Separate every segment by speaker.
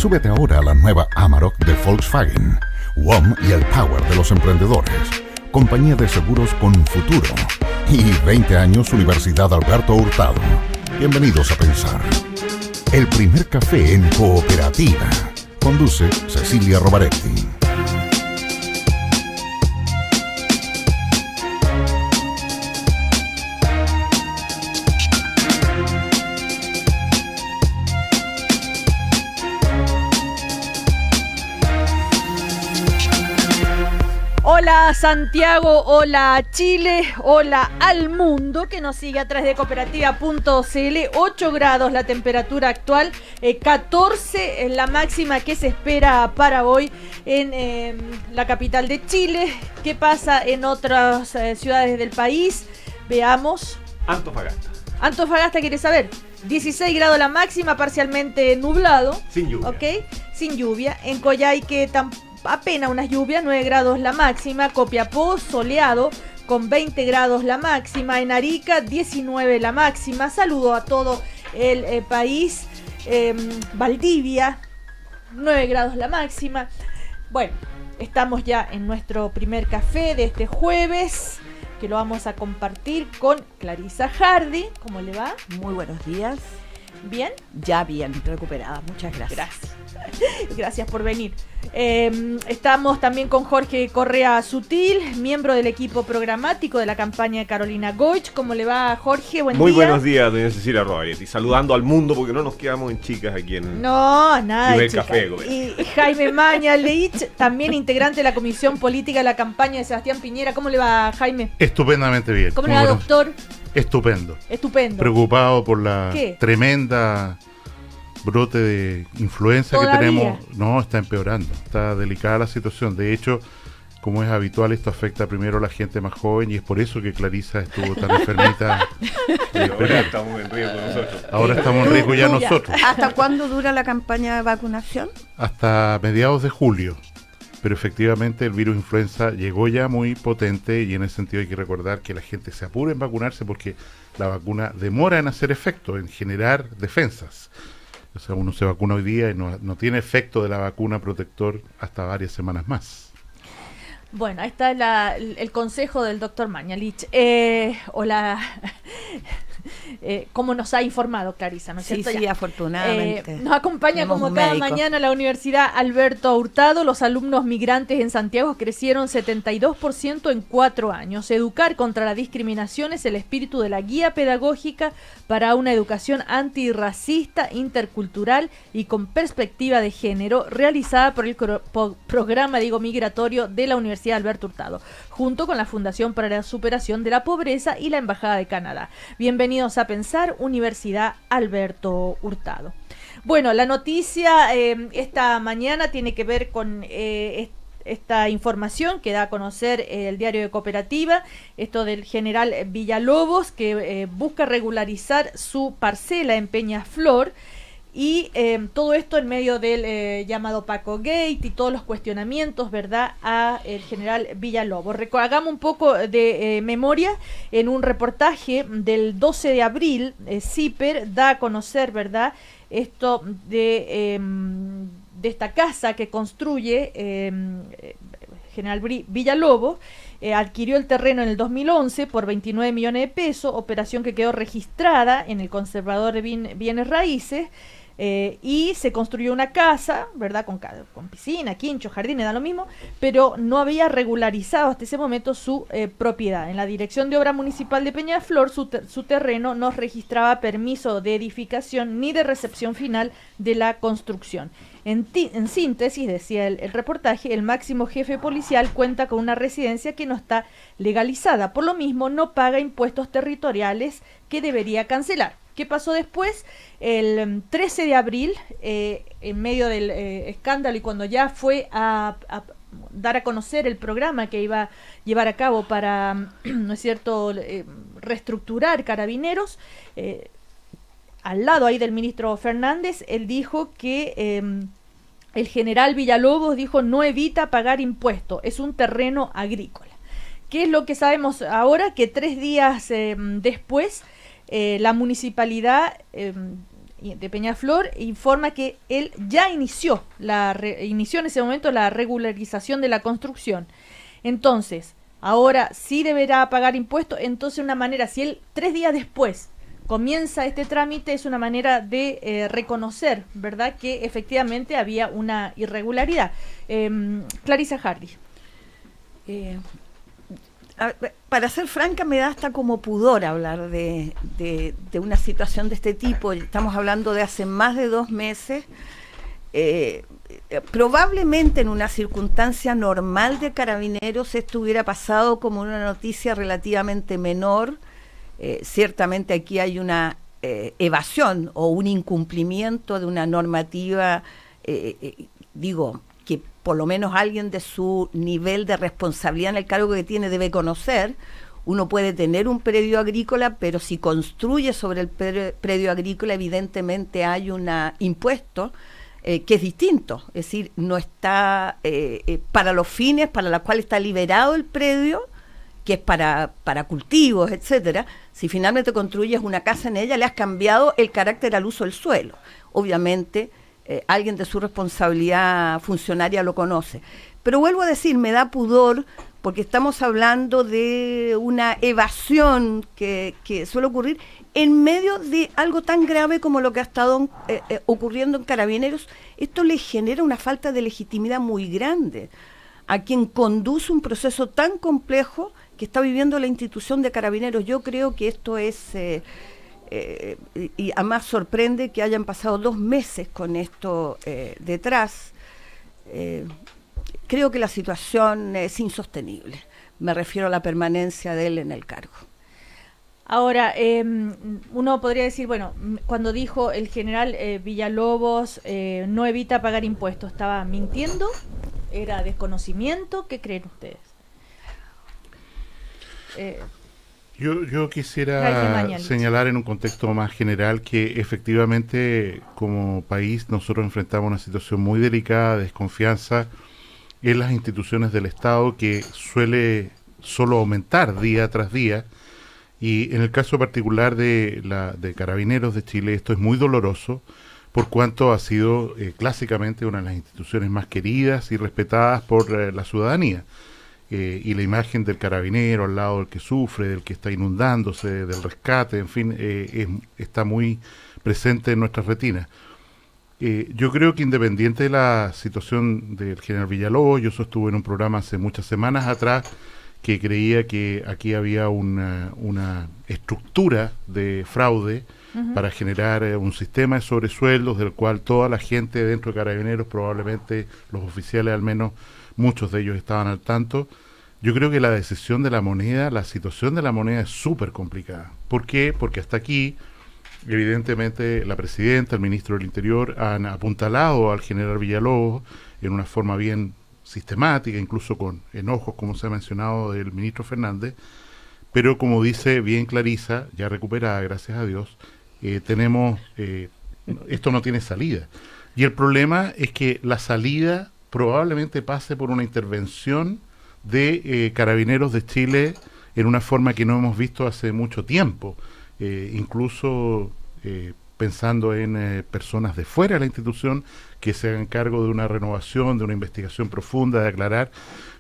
Speaker 1: Súbete ahora a la nueva Amarok de Volkswagen. WOM y el power de los emprendedores. Compañía de seguros con futuro. Y 20 años Universidad Alberto Hurtado. Bienvenidos a Pensar. El primer café en cooperativa. Conduce Cecilia Rovaretti.
Speaker 2: Hola Santiago, hola Chile, hola al mundo que nos sigue a través de cooperativa.cl. 8 grados la temperatura actual, 14 la máxima que se espera para hoy en la capital de Chile. ¿Qué pasa en otras ciudades del país? Veamos. Antofagasta quiere saber. 16 grados la máxima, parcialmente nublado.
Speaker 3: Sin lluvia.
Speaker 2: ¿Ok? Sin lluvia. En Coyhaique apenas unas lluvias, 9 grados la máxima. Copiapó, soleado, con 20 grados la máxima. En Arica, 19 la máxima. Saludo a todo el país. Valdivia, 9 grados la máxima. Bueno, estamos ya en nuestro primer café de este jueves, que lo vamos a compartir con Clarisa Hardy. ¿Cómo le va?
Speaker 4: Muy buenos días.
Speaker 2: ¿Bien?
Speaker 4: Ya bien, recuperada. Muchas gracias.
Speaker 2: Gracias. Gracias por venir. Estamos también con Jorge Correa Sutil, miembro del equipo programático de la campaña de Carolina Goich. ¿Cómo le va, Jorge? Buen
Speaker 3: Muy
Speaker 2: día.
Speaker 3: buenos días, doña Cecilia Rovaretti. Saludando al mundo porque no nos quedamos en chicas aquí en
Speaker 2: No, nada de
Speaker 3: Primer
Speaker 2: chica.
Speaker 3: Café, güey.
Speaker 2: Y Jaime Mañalich, también integrante de la Comisión Política de la campaña de Sebastián Piñera. ¿Cómo le va, Jaime?
Speaker 5: Estupendamente bien.
Speaker 2: ¿Cómo le va, doctor?
Speaker 5: Estupendo.
Speaker 2: Estupendo.
Speaker 5: Preocupado por la
Speaker 2: ¿Qué?
Speaker 5: tremenda brote de influenza
Speaker 2: ¿Todavía?
Speaker 5: que tenemos. No, está empeorando. Está delicada la situación. De hecho, como es habitual, esto afecta primero a la gente más joven y es por eso que Clarisa estuvo tan enfermita.
Speaker 3: Ahora estamos en riesgo nosotros.
Speaker 5: Ahora estamos en riesgo ya nosotros.
Speaker 4: ¿Hasta cuándo dura la campaña de vacunación?
Speaker 5: Hasta mediados de julio. Pero efectivamente el virus influenza llegó ya muy potente y en ese sentido hay que recordar que la gente se apure en vacunarse porque la vacuna demora en hacer efecto, en generar defensas. O sea, uno se vacuna hoy día y no tiene efecto de la vacuna protector hasta varias semanas más.
Speaker 2: Bueno, ahí está el consejo del doctor Mañalich. Como nos ha informado Clarisa, ¿no es
Speaker 4: Sí,
Speaker 2: cierto?
Speaker 4: sí,
Speaker 2: Ya.
Speaker 4: afortunadamente.
Speaker 2: Nos acompaña
Speaker 4: Tenemos
Speaker 2: como
Speaker 4: un
Speaker 2: cada
Speaker 4: médico.
Speaker 2: mañana la Universidad Alberto Hurtado. Los alumnos migrantes en Santiago crecieron 72% en 4 años. Educar contra la discriminación es el espíritu de la guía pedagógica para una educación antirracista, intercultural y con perspectiva de género, realizada por el programa migratorio de la Universidad Alberto Hurtado, junto con la Fundación para la Superación de la Pobreza y la Embajada de Canadá. Bienvenidos a Pensar, Universidad Alberto Hurtado. Bueno, la noticia esta mañana tiene que ver con esta información que da a conocer el diario de Cooperativa, esto del general Villalobos, que busca regularizar su parcela en Peñaflor. Y todo esto en medio del llamado Paco Gate y todos los cuestionamientos, ¿verdad?, a el general Villalobos. Hagamos un poco de memoria. En un reportaje del 12 de abril, CIPER da a conocer, ¿verdad?, esto de esta casa que construye general Villalobos. Adquirió el terreno en el 2011 por 29 millones de pesos, operación que quedó registrada en el Conservador de Bienes Raíces. Y se construyó una casa, ¿verdad?, con piscina, quincho, jardines, da lo mismo, pero no había regularizado hasta ese momento su propiedad. En la Dirección de Obra Municipal de Peñaflor, su terreno no registraba permiso de edificación ni de recepción final de la construcción. En síntesis, decía el reportaje, el máximo jefe policial cuenta con una residencia que no está legalizada, por lo mismo no paga impuestos territoriales que debería cancelar. ¿Qué pasó después? El 13 de abril, en medio del escándalo y cuando ya fue a dar a conocer el programa que iba a llevar a cabo para, ¿no es cierto?, reestructurar Carabineros, al lado ahí del ministro Fernández, él dijo que el general Villalobos dijo no evita pagar impuestos, es un terreno agrícola. ¿Qué es lo que sabemos ahora? Que 3 días después la municipalidad de Peñaflor informa que él ya inició en ese momento la regularización de la construcción. Entonces, ahora sí deberá pagar impuestos. Entonces, una manera, si él 3 días después comienza este trámite, es una manera de reconocer, ¿verdad?, que efectivamente había una irregularidad. Clarisa Hardy.
Speaker 4: Para ser franca, me da hasta como pudor hablar de una situación de este tipo. Estamos hablando de hace más de 2 meses. Probablemente en una circunstancia normal de Carabineros esto hubiera pasado como una noticia relativamente menor. Ciertamente aquí hay una evasión o un incumplimiento de una normativa, que por lo menos alguien de su nivel de responsabilidad en el cargo que tiene debe conocer. Uno puede tener un predio agrícola, pero si construye sobre el predio agrícola, evidentemente hay un impuesto que es distinto. Es decir, no está para los fines para los cuales está liberado el predio, que es para cultivos, etcétera. Si finalmente construyes una casa en ella, le has cambiado el carácter al uso del suelo. Obviamente, alguien de su responsabilidad funcionaria lo conoce. Pero vuelvo a decir, me da pudor porque estamos hablando de una evasión que suele ocurrir en medio de algo tan grave como lo que ha estado ocurriendo en Carabineros. Esto le genera una falta de legitimidad muy grande a quien conduce un proceso tan complejo que está viviendo la institución de Carabineros. Yo creo que esto es... y además sorprende que hayan pasado 2 meses con esto detrás. Creo que la situación es insostenible. Me refiero a la permanencia de él en el cargo.
Speaker 2: Ahora, uno podría decir, bueno, cuando dijo el general Villalobos no evita pagar impuestos, ¿estaba mintiendo? ¿Era desconocimiento? ¿Qué creen ustedes?
Speaker 5: Yo quisiera señalar en un contexto más general que efectivamente como país nosotros enfrentamos una situación muy delicada de desconfianza en las instituciones del Estado que suele solo aumentar día tras día, y en el caso particular de Carabineros de Chile esto es muy doloroso por cuanto ha sido clásicamente una de las instituciones más queridas y respetadas por la ciudadanía. Y la imagen del carabinero al lado del que sufre, del que está inundándose, del rescate, en fin, está muy presente en nuestras retinas. Yo creo que independiente de la situación del general Villalobos, yo sostuve en un programa hace muchas semanas atrás que creía que aquí había una estructura de fraude para generar un sistema de sobresueldos del cual toda la gente dentro de Carabineros, probablemente los oficiales al menos, muchos de ellos estaban al tanto. Yo creo que la decisión de la moneda, la situación de la moneda es súper complicada. ¿Por qué? Porque hasta aquí, evidentemente, la presidenta, el ministro del Interior han apuntalado al general Villalobos en una forma bien sistemática, incluso con enojos, como se ha mencionado, del ministro Fernández. Pero como dice bien Clarisa, ya recuperada, gracias a Dios, esto no tiene salida. Y el problema es que la salida probablemente pase por una intervención de Carabineros de Chile en una forma que no hemos visto hace mucho tiempo, incluso pensando en personas de fuera de la institución que se hagan cargo de una renovación, de una investigación profunda, de aclarar,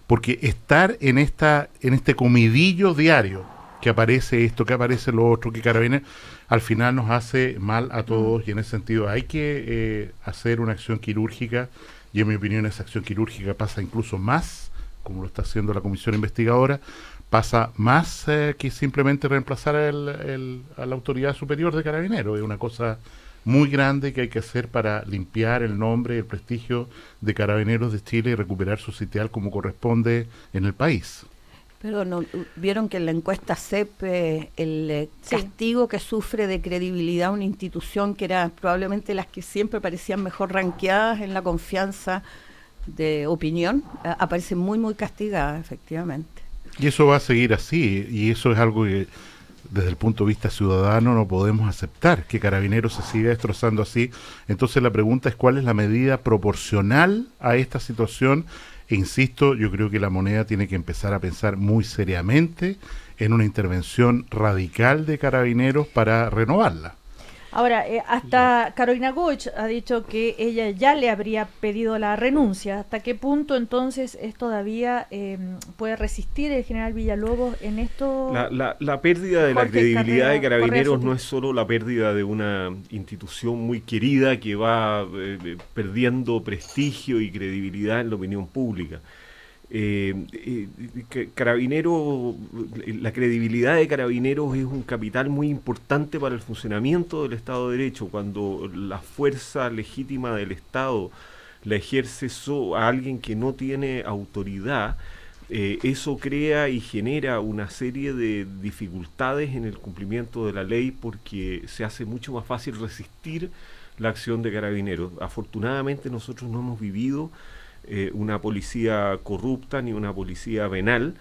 Speaker 5: porque estar en este comidillo diario, que aparece esto, que aparece lo otro, que Carabineros, al final nos hace mal a todos, y en ese sentido hay que hacer una acción quirúrgica, y en mi opinión esa acción quirúrgica pasa incluso más, como lo está haciendo la comisión investigadora, pasa más que simplemente reemplazar a la autoridad superior de Carabineros. Es una cosa muy grande que hay que hacer para limpiar el nombre y el prestigio de Carabineros de Chile y recuperar su sitial como corresponde en el país.
Speaker 4: Pero no, vieron que en la encuesta CEP el castigo que sufre de credibilidad una institución que era probablemente las que siempre parecían mejor ranqueadas en la confianza de opinión, aparece muy muy castigada, efectivamente.
Speaker 5: Y eso va a seguir así, y eso es algo que desde el punto de vista ciudadano no podemos aceptar, que Carabineros se siga destrozando así. Entonces la pregunta es cuál es la medida proporcional a esta situación. E insisto, yo creo que la moneda tiene que empezar a pensar muy seriamente en una intervención radical de Carabineros para renovarla.
Speaker 2: Ahora, hasta Carolina Goich ha dicho que ella ya le habría pedido la renuncia. ¿Hasta qué punto entonces es todavía puede resistir el general Villalobos en esto?
Speaker 3: La pérdida de la
Speaker 2: Jorge
Speaker 3: credibilidad de
Speaker 2: Carrera,
Speaker 3: Carabineros no es solo la pérdida de una institución muy querida que va perdiendo prestigio y credibilidad en la opinión pública. Carabineros, la credibilidad de Carabineros es un capital muy importante para el funcionamiento del Estado de Derecho. Cuando la fuerza legítima del Estado la ejerce a alguien que no tiene autoridad, eso crea y genera una serie de dificultades en el cumplimiento de la ley, porque se hace mucho más fácil resistir la acción de Carabineros. Afortunadamente nosotros no hemos vivido una policía corrupta ni una policía venal,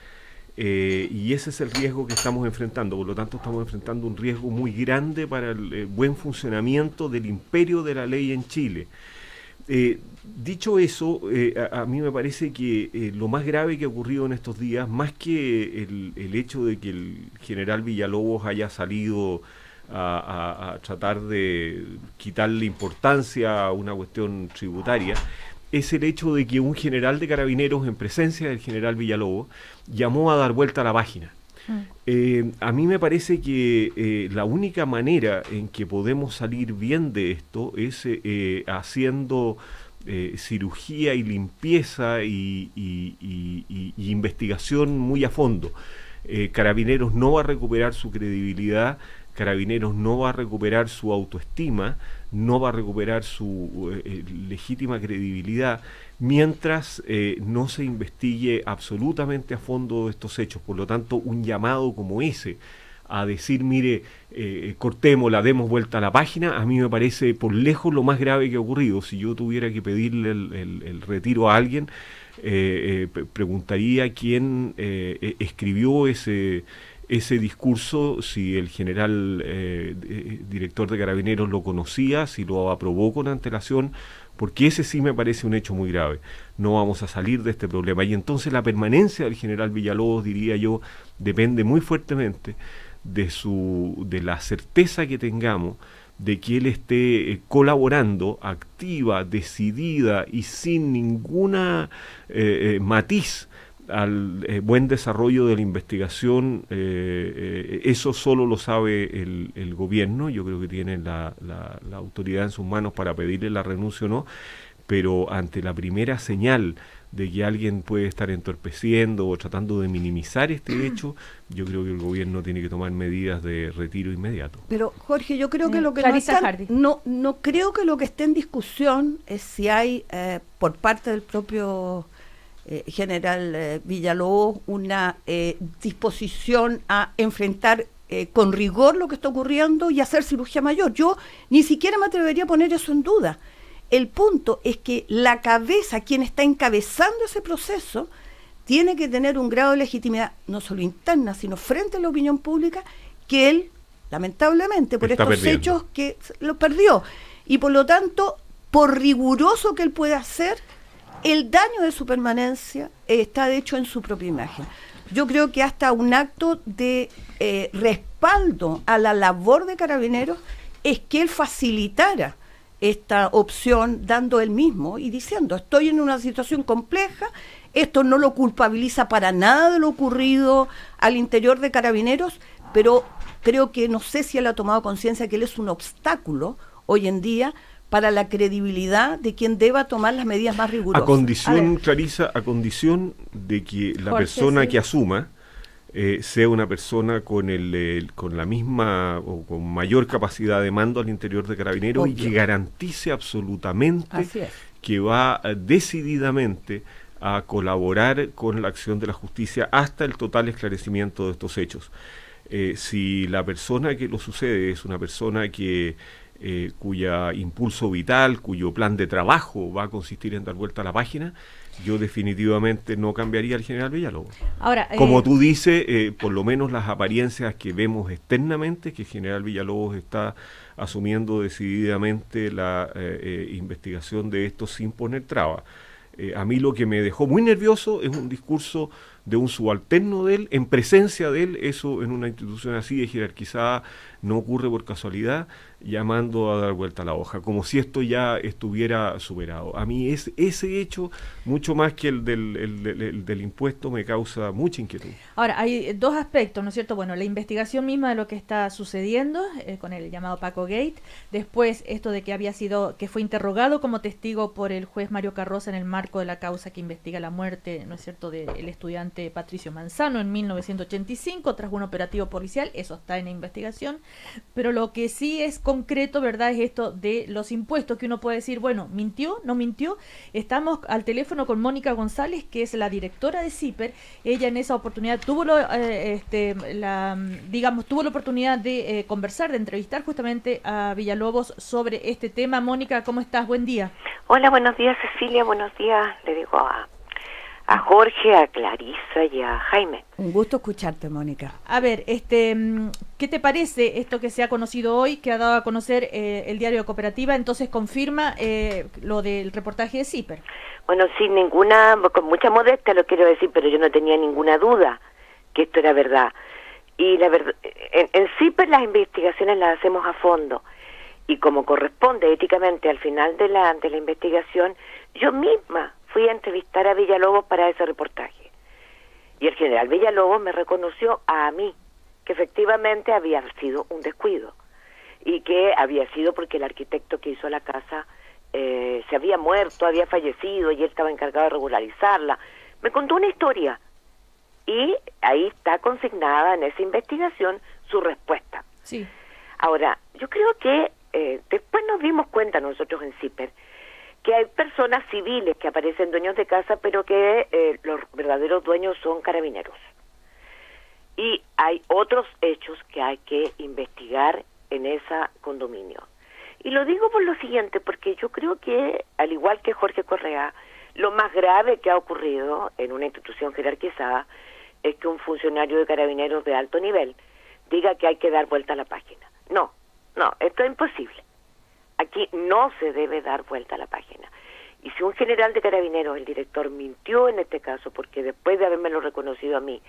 Speaker 3: y ese es el riesgo que estamos enfrentando. Por lo tanto, estamos enfrentando un riesgo muy grande para el buen funcionamiento del imperio de la ley en Chile. Dicho eso, a mí me parece que lo más grave que ha ocurrido en estos días, más que el hecho de que el general Villalobos haya salido a tratar de quitarle importancia a una cuestión tributaria, es el hecho de que un general de Carabineros, en presencia del general Villalobos, llamó a dar vuelta a la página. A mí me parece que la única manera en que podemos salir bien de esto es haciendo cirugía y limpieza y investigación muy a fondo. Carabineros no va a recuperar su credibilidad, Carabineros no va a recuperar su autoestima, no va a recuperar su legítima credibilidad mientras no se investigue absolutamente a fondo estos hechos. Por lo tanto, un llamado como ese a decir, mire, cortémosla, demos vuelta a la página, a mí me parece por lejos lo más grave que ha ocurrido. Si yo tuviera que pedirle el retiro a alguien, preguntaría quién escribió ese discurso, si el general director de Carabineros lo conocía, si lo aprobó con antelación, porque ese sí me parece un hecho muy grave. No vamos a salir de este problema. Y entonces la permanencia del general Villalobos, diría yo, depende muy fuertemente de la certeza que tengamos de que él esté colaborando activa, decidida y sin ninguna matiz al buen desarrollo de la investigación. Eso solo lo sabe el gobierno. Yo creo que tiene la autoridad en sus manos para pedirle la renuncia o no, pero ante la primera señal de que alguien puede estar entorpeciendo o tratando de minimizar este hecho, yo creo que el gobierno tiene que tomar medidas de retiro inmediato.
Speaker 4: Pero Jorge, yo creo que lo que no creo que lo que esté en discusión es si hay por parte del propio general Villalobos una disposición a enfrentar con rigor lo que está ocurriendo y hacer cirugía mayor. Yo ni siquiera me atrevería a poner eso en duda. El punto es que la cabeza, quien está encabezando ese proceso, tiene que tener un grado de legitimidad, no solo interna, sino frente a la opinión pública, que él, lamentablemente, por
Speaker 3: está
Speaker 4: estos
Speaker 3: perdiendo.
Speaker 4: hechos, que lo perdió. Y por lo tanto, por riguroso que él pueda hacer, el daño de su permanencia está de hecho en su propia imagen. Yo creo que hasta un acto de respaldo a la labor de Carabineros es que él facilitara esta opción, dando él mismo y diciendo, estoy en una situación compleja, esto no lo culpabiliza para nada de lo ocurrido al interior de Carabineros, pero creo que no sé si él ha tomado conciencia que él es un obstáculo hoy en día para la credibilidad de quien deba tomar las medidas más rigurosas.
Speaker 3: A condición, Clarisa, a condición de que la persona que asuma sea una persona con la misma o con mayor capacidad de mando al interior de Carabineros. Obvio. Y que garantice absolutamente que va decididamente a colaborar con la acción de la justicia hasta el total esclarecimiento de estos hechos. Si la persona que lo sucede es una persona que cuya impulso vital, cuyo plan de trabajo va a consistir en dar vuelta a la página, yo definitivamente no cambiaría al general Villalobos.
Speaker 2: Ahora,
Speaker 3: como tú dices, por lo menos las apariencias que vemos externamente, que el general Villalobos está asumiendo decididamente la investigación de esto sin poner traba. A mí lo que me dejó muy nervioso es un discurso de un subalterno de él, en presencia de él. Eso en una institución así de jerarquizada no ocurre por casualidad, llamando a dar vuelta a la hoja, como si esto ya estuviera superado. A mí ese hecho, mucho más que el del impuesto, me causa mucha inquietud.
Speaker 2: Ahora, hay dos aspectos, ¿no es cierto? Bueno, la investigación misma de lo que está sucediendo con el llamado Paco Gate, después esto de que fue interrogado como testigo por el juez Mario Carroza en el marco de la causa que investiga la muerte, ¿no es cierto?, del estudiante Patricio Manzano en 1985 tras un operativo policial. Eso está en la investigación, pero lo que sí es concreto, ¿verdad?, es esto de los impuestos, que uno puede decir, bueno, ¿mintió? ¿No mintió? Estamos al teléfono con Mónica González, que es la directora de CIPER. Ella en esa oportunidad tuvo la oportunidad de conversar, de entrevistar justamente a Villalobos sobre este tema. Mónica, ¿cómo estás? Buen día.
Speaker 6: Hola, buenos días, Cecilia, buenos días, le digo a Jorge, a Clarisa y a Jaime.
Speaker 4: Un gusto escucharte, Mónica.
Speaker 2: A ver, ¿qué te parece esto que se ha conocido hoy, que ha dado a conocer el diario de Cooperativa? Entonces confirma lo del reportaje de CIPER.
Speaker 6: Bueno, con mucha modestia lo quiero decir, pero yo no tenía ninguna duda que esto era verdad. Y la verdad, en CIPER las investigaciones las hacemos a fondo. Y como corresponde éticamente al final de la investigación, yo misma fui a entrevistar a Villalobos para ese reportaje. Y el general Villalobos me reconoció a mí que efectivamente había sido un descuido. Y que había sido porque el arquitecto que hizo la casa se había muerto, había fallecido y él estaba encargado de regularizarla. Me contó una historia. Y ahí está consignada en esa investigación su respuesta.
Speaker 2: Sí.
Speaker 6: Ahora, yo creo que después nos dimos cuenta nosotros en CIPER que hay personas civiles que aparecen dueños de casa, pero que los verdaderos dueños son carabineros. Y hay otros hechos que hay que investigar en ese condominio. Y lo digo por lo siguiente, porque yo creo que, al igual que Jorge Correa, lo más grave que ha ocurrido en una institución jerarquizada es que un funcionario de carabineros de alto nivel diga que hay que dar vuelta a la página. No, esto es imposible. Aquí no se debe dar vuelta a la página. Y si un general de carabineros, el director, mintió en este caso, porque después de habérmelo reconocido a mí,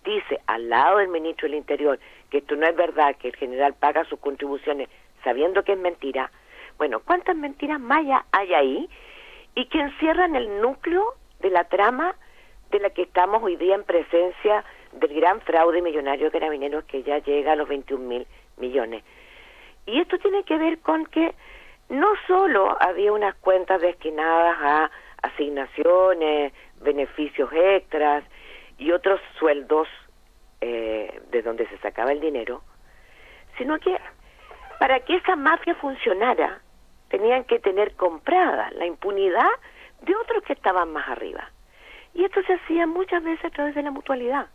Speaker 6: dice al lado del ministro del Interior que esto no es verdad, que el general paga sus contribuciones sabiendo que es mentira, bueno, ¿cuántas mentiras más hay ahí? Y que encierran el núcleo de la trama de la que estamos hoy día en presencia del gran fraude millonario de carabineros que ya llega a los 21.000 millones. Y esto tiene que ver con que no solo había unas cuentas destinadas a asignaciones, beneficios extras y otros sueldos de donde se sacaba el dinero, sino que para que esa mafia funcionara tenían que tener comprada la impunidad de otros que estaban más arriba. Y esto se hacía muchas veces a través de la mutualidad,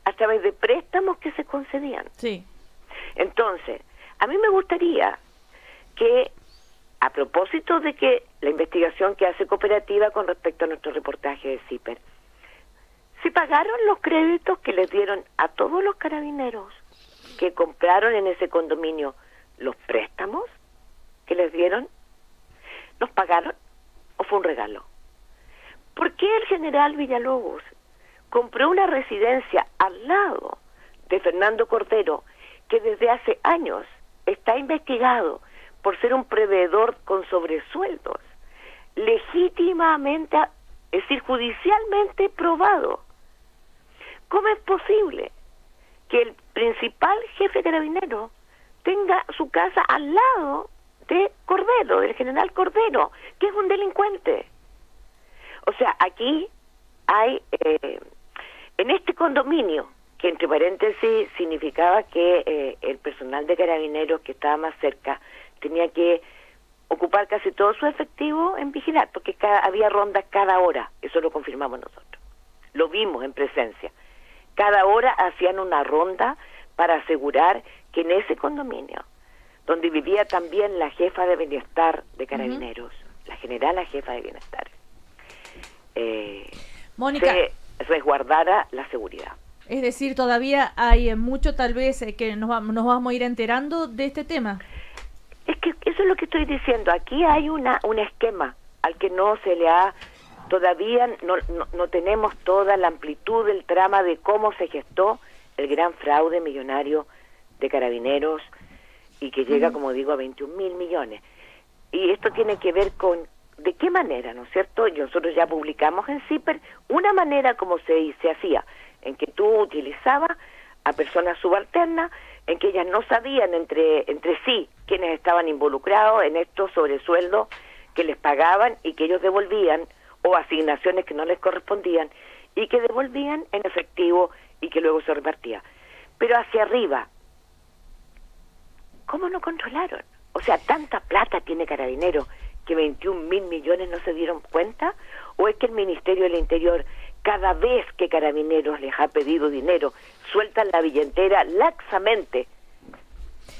Speaker 6: a través de préstamos que se concedían.
Speaker 2: Sí.
Speaker 6: Entonces, a mí me gustaría que, a propósito de que la investigación que hace Cooperativa con respecto a nuestro reportaje de CIPER, si pagaron los créditos que les dieron a todos los carabineros que compraron en ese condominio, los préstamos que les dieron, ¿los pagaron o fue un regalo? ¿Por qué el general Villalobos compró una residencia al lado de Fernando Cordero, que desde hace años está investigado por ser un proveedor con sobresueldos, legítimamente, es decir, judicialmente probado? ¿Cómo es posible que el principal jefe de carabineros tenga su casa al lado de Cordero, del general Cordero, que es un delincuente? O sea, aquí hay, en este condominio, que entre paréntesis significaba que el personal de carabineros que estaba más cerca tenía que ocupar casi todo su efectivo en vigilar, porque había rondas cada hora, eso lo confirmamos nosotros, lo vimos en presencia. Cada hora hacían una ronda para asegurar que en ese condominio, donde vivía también la jefa de bienestar de carabineros, la generala jefa de bienestar,
Speaker 2: Mónica,
Speaker 6: se resguardara la seguridad.
Speaker 2: Es decir, todavía hay mucho tal vez que nos vamos a ir enterando de este tema.
Speaker 6: Es que eso es lo que estoy diciendo. Aquí hay un esquema al que no se le ha todavía no tenemos toda la amplitud del trama de cómo se gestó el gran fraude millonario de Carabineros y que llega, como digo, a 21.000 millones. Y esto tiene que ver con de qué manera, ¿no es cierto? Y nosotros ya publicamos en CIPER una manera como se hacía, en que tú utilizabas a personas subalternas, en que ellas no sabían entre sí quiénes estaban involucrados en estos sobresueldos que les pagaban y que ellos devolvían, o asignaciones que no les correspondían, y que devolvían en efectivo y que luego se repartía. Pero hacia arriba, ¿cómo no controlaron? O sea, tanta plata tiene Carabineros que 21.000 millones no se dieron cuenta, o es que el Ministerio del Interior, cada vez que Carabineros les ha pedido dinero, sueltan la billetera laxamente.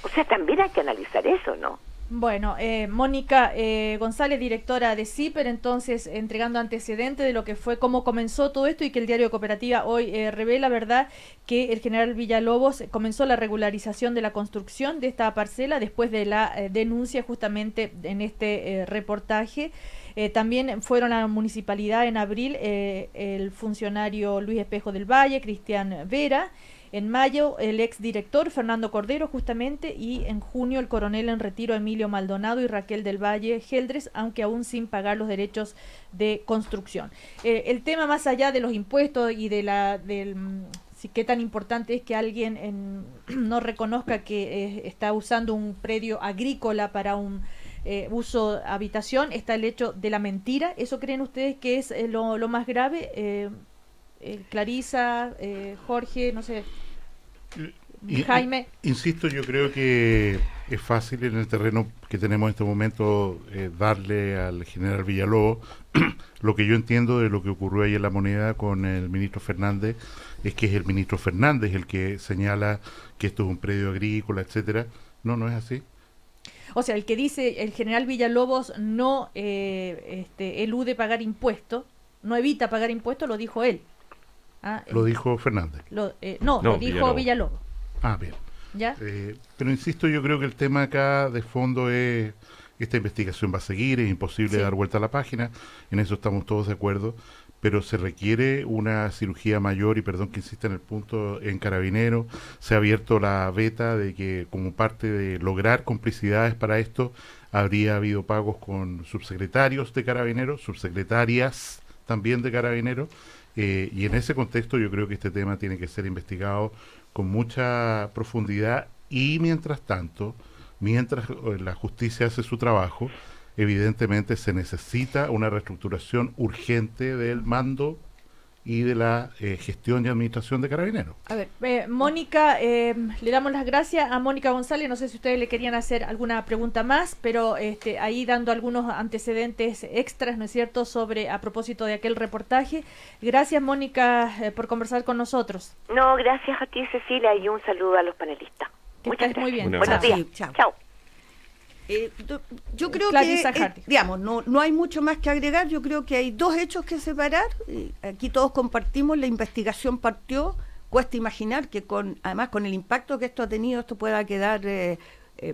Speaker 6: O sea, también hay que analizar eso, ¿no?
Speaker 2: Bueno, Mónica González, directora de CIPER, entonces entregando antecedentes de lo que fue, cómo comenzó todo esto, y que el diario de Cooperativa hoy revela, ¿verdad?, que el general Villalobos comenzó la regularización de la construcción de esta parcela después de la denuncia justamente en este reportaje. También fueron a la municipalidad en abril el funcionario Luis Espejo del Valle, Cristian Vera. En mayo, el exdirector Fernando Cordero, justamente, y en junio el coronel en retiro Emilio Maldonado y Raquel del Valle Geldres, aunque aún sin pagar los derechos de construcción. El tema, más allá de los impuestos y de qué tan importante es que alguien no reconozca que está usando un predio agrícola para un uso habitación, está el hecho de la mentira. ¿Eso creen ustedes que es lo más grave? Clarisa, Jorge, no sé, Jaime.
Speaker 5: Insisto, yo creo que es fácil en el terreno que tenemos en este momento darle al general Villalobos. Lo que yo entiendo de lo que ocurrió ahí en La Moneda con el ministro Fernández es que es el ministro Fernández el que señala que esto es un predio agrícola, etcétera. No es así.
Speaker 2: O sea, el que dice el general Villalobos no elude pagar impuestos, no evita pagar impuestos, lo dijo él.
Speaker 5: Lo dijo Fernández.
Speaker 2: Lo dijo Villalobos.
Speaker 5: Bien.
Speaker 2: ¿Ya?
Speaker 5: Pero insisto, yo creo que el tema acá de fondo es, esta investigación va a seguir, es imposible dar vuelta a la página, en eso estamos todos de acuerdo, pero se requiere una cirugía mayor, y perdón que insista en el punto, en Carabineros. Se ha abierto la veta de que, como parte de lograr complicidades para esto, habría habido pagos con subsecretarios de Carabineros, subsecretarias también de Carabineros, y en ese contexto yo creo que este tema tiene que ser investigado con mucha profundidad, y mientras tanto, mientras la justicia hace su trabajo, evidentemente se necesita una reestructuración urgente del mando y de la gestión y administración de Carabineros.
Speaker 2: A ver, Mónica, le damos las gracias a Mónica González. No sé si ustedes le querían hacer alguna pregunta más, pero ahí dando algunos antecedentes extras, ¿no es cierto?, a propósito de aquel reportaje. Gracias, Mónica, por conversar con nosotros.
Speaker 6: No, gracias a ti, Cecilia, y un saludo a los panelistas.
Speaker 2: Que estés muy bien.
Speaker 6: Buenos días.
Speaker 4: Sí,
Speaker 6: chao.
Speaker 4: Yo creo
Speaker 2: Clarisa
Speaker 4: que, digamos, no hay mucho más que agregar. Yo creo que hay dos hechos que separar. Aquí todos compartimos, la investigación partió. Cuesta imaginar que además con el impacto que esto ha tenido, esto pueda quedar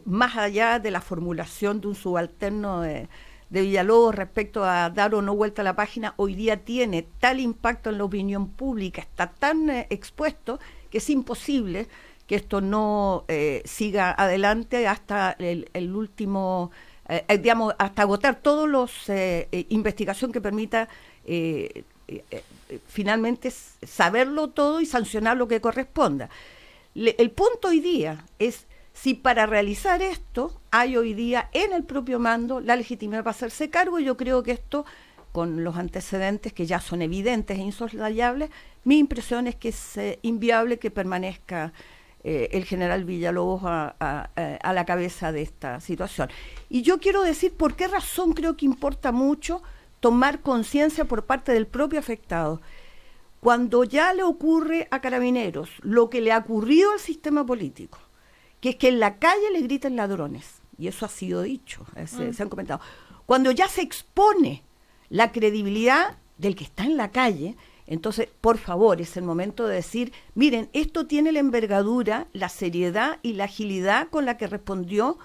Speaker 4: más allá de la formulación de un subalterno de Villalobos respecto a dar o no vuelta a la página. Hoy día tiene tal impacto en la opinión pública, está tan expuesto, que es imposible que esto no siga adelante hasta el último, digamos, hasta agotar todos los investigación que permita finalmente saberlo todo y sancionar lo que corresponda. El punto hoy día es si para realizar esto hay hoy día en el propio mando la legitimidad para hacerse cargo. Yo creo que esto, con los antecedentes que ya son evidentes e insoslayables, mi impresión es que es inviable que permanezca el general Villalobos a la cabeza de esta situación. Y yo quiero decir por qué razón creo que importa mucho tomar conciencia por parte del propio afectado. Cuando ya le ocurre a Carabineros lo que le ha ocurrido al sistema político, que es que en la calle le griten ladrones, y eso ha sido dicho, se han comentado, cuando ya se expone la credibilidad del que está en la calle, entonces, por favor, es el momento de decir, miren, esto tiene la envergadura, la seriedad y la agilidad con la que respondió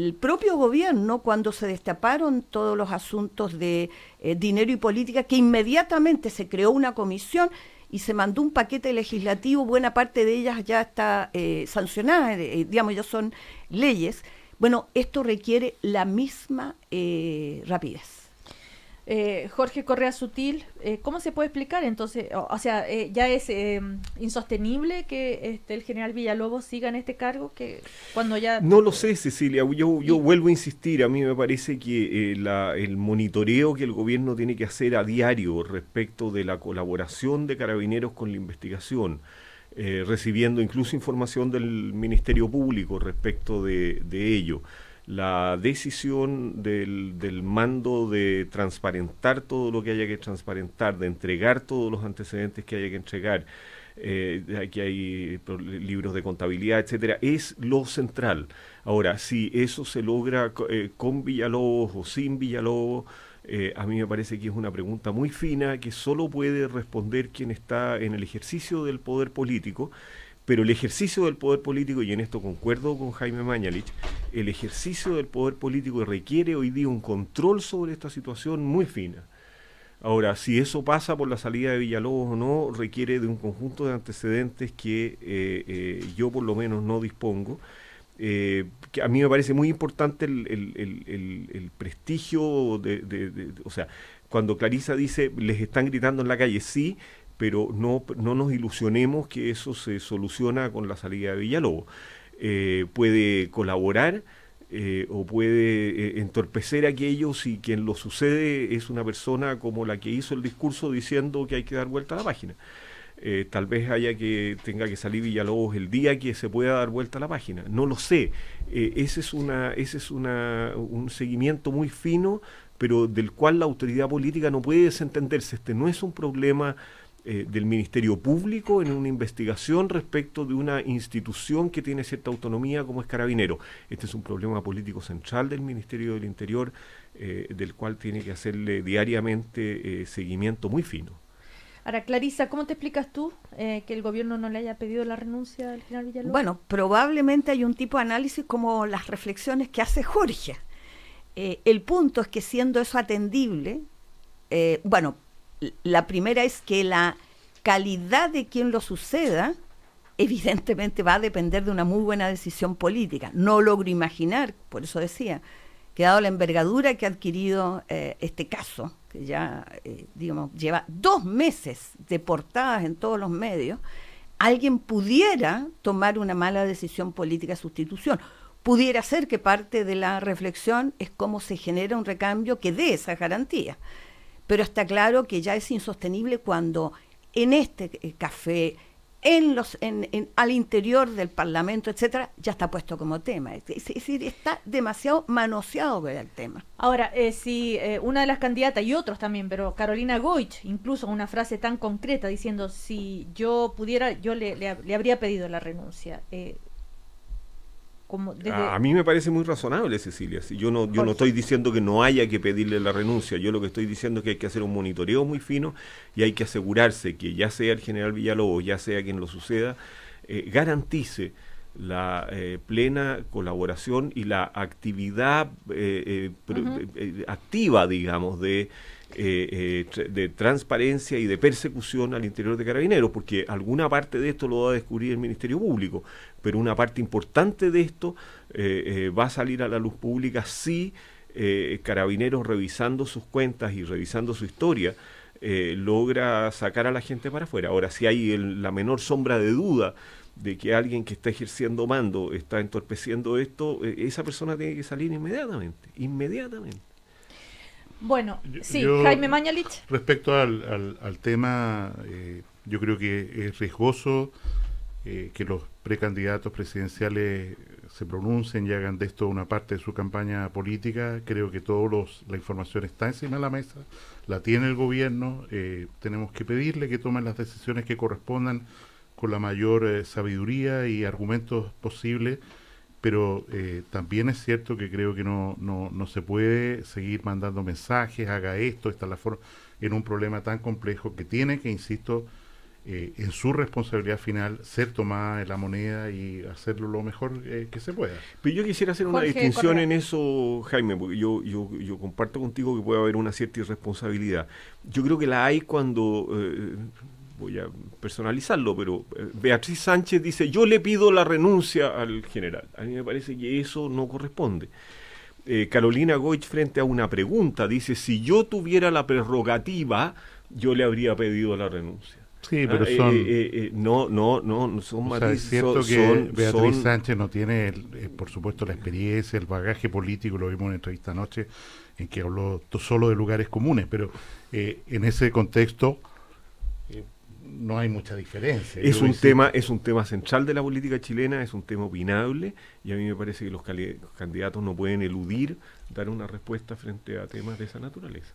Speaker 4: el propio gobierno, cuando se destaparon todos los asuntos de dinero y política, que inmediatamente se creó una comisión y se mandó un paquete legislativo, buena parte de ellas ya está sancionada, digamos, ya son leyes. Bueno, esto requiere la misma rapidez.
Speaker 2: Jorge Correa Sutil, ¿cómo se puede explicar entonces? O sea, ya es insostenible que el general Villalobos siga en este cargo, que cuando ya...
Speaker 3: No lo sé, Cecilia, yo vuelvo a insistir, a mí me parece que el monitoreo que el gobierno tiene que hacer a diario respecto de la colaboración de Carabineros con la investigación, recibiendo incluso información del Ministerio Público respecto de ello. La decisión del mando de transparentar todo lo que haya que transparentar, de entregar todos los antecedentes que haya que entregar, aquí hay libros de contabilidad, etcétera, es lo central. Ahora, si eso se logra con Villalobos o sin Villalobos, a mí me parece que es una pregunta muy fina que solo puede responder quien está en el ejercicio del poder político. Pero el ejercicio del poder político, y en esto concuerdo con Jaime Mañalich, el ejercicio del poder político requiere hoy día un control sobre esta situación muy fina. Ahora, si eso pasa por la salida de Villalobos o no, requiere de un conjunto de antecedentes que yo por lo menos no dispongo. Que a mí me parece muy importante el prestigio o sea, cuando Clarisa dice, les están gritando en la calle, sí, pero no nos ilusionemos que eso se soluciona con la salida de Villalobos. Puede colaborar o puede entorpecer aquello si quien lo sucede es una persona como la que hizo el discurso diciendo que hay que dar vuelta a la página. Tal vez tenga que salir Villalobos el día que se pueda dar vuelta a la página. No lo sé. Ese es un seguimiento muy fino, pero del cual la autoridad política no puede desentenderse. Este no es un problema del Ministerio Público en una investigación respecto de una institución que tiene cierta autonomía como es Carabinero. Este es un problema político central del Ministerio del Interior, del cual tiene que hacerle diariamente seguimiento muy fino.
Speaker 2: Ahora, Clarisa, ¿cómo te explicas tú que el gobierno no le haya pedido la renuncia al general Villalobos?
Speaker 4: Bueno, probablemente hay un tipo de análisis como las reflexiones que hace Jorge. El punto es que siendo eso atendible, la primera es que la calidad de quien lo suceda evidentemente va a depender de una muy buena decisión política. No logro imaginar, por eso decía, que dado la envergadura que ha adquirido este caso, que ya lleva 2 meses de portadas en todos los medios, alguien pudiera tomar una mala decisión política de sustitución. Pudiera ser que parte de la reflexión es cómo se genera un recambio que dé esa garantía. Pero está claro que ya es insostenible cuando en este café, al interior del Parlamento, etcétera, ya está puesto como tema. Es decir, está demasiado manoseado el tema.
Speaker 2: Ahora, si una de las candidatas, y otros también, pero Carolina Goich, incluso una frase tan concreta diciendo, si yo pudiera, yo le habría pedido la renuncia.
Speaker 3: A mí me parece muy razonable, Cecilia. Yo no estoy diciendo que no haya que pedirle la renuncia. Yo lo que estoy diciendo es que hay que hacer un monitoreo muy fino y hay que asegurarse que ya sea el general Villalobos, ya sea quien lo suceda, garantice la plena colaboración y la actividad activa, digamos, de transparencia y de persecución al interior de Carabineros, porque alguna parte de esto lo va a descubrir el Ministerio Público, pero una parte importante de esto va a salir a la luz pública si Carabineros, revisando sus cuentas y revisando su historia, logra sacar a la gente para afuera. Ahora, si hay la menor sombra de duda de que alguien que está ejerciendo mando está entorpeciendo esto, esa persona tiene que salir inmediatamente.
Speaker 2: Bueno, sí, Jaime Mañalich.
Speaker 5: Respecto al tema, yo creo que es riesgoso que los precandidatos presidenciales se pronuncien y hagan de esto una parte de su campaña política. Creo que la información está encima de la mesa, la tiene el gobierno, tenemos que pedirle que tomen las decisiones que correspondan con la mayor sabiduría y argumentos posibles, pero también es cierto que creo que no se puede seguir mandando mensajes, haga esto, esta es la forma, en un problema tan complejo que tiene que, insisto, en su responsabilidad final, ser tomada en la moneda y hacerlo lo mejor que se pueda.
Speaker 3: Pero yo quisiera hacer una
Speaker 2: Jorge
Speaker 3: distinción
Speaker 2: Correa.
Speaker 3: en eso, Jaime, porque yo comparto contigo que puede haber una cierta irresponsabilidad. Yo creo que la hay cuando, voy a personalizarlo, pero Beatriz Sánchez dice, yo le pido la renuncia al general. A mí me parece que eso no corresponde. Carolina Goich, frente a una pregunta, dice, si yo tuviera la prerrogativa, yo le habría pedido la renuncia.
Speaker 5: Sí, pero son...
Speaker 3: son
Speaker 5: O sea, es
Speaker 3: matices.
Speaker 5: cierto que Beatriz Sánchez no tiene, por supuesto, la experiencia, el bagaje político, lo vimos en una entrevista anoche, en que habló solo de lugares comunes, pero en ese contexto no hay mucha diferencia.
Speaker 3: Es un tema central de la política chilena, es un tema opinable, y a mí me parece que los candidatos no pueden eludir dar una respuesta frente a temas de esa naturaleza.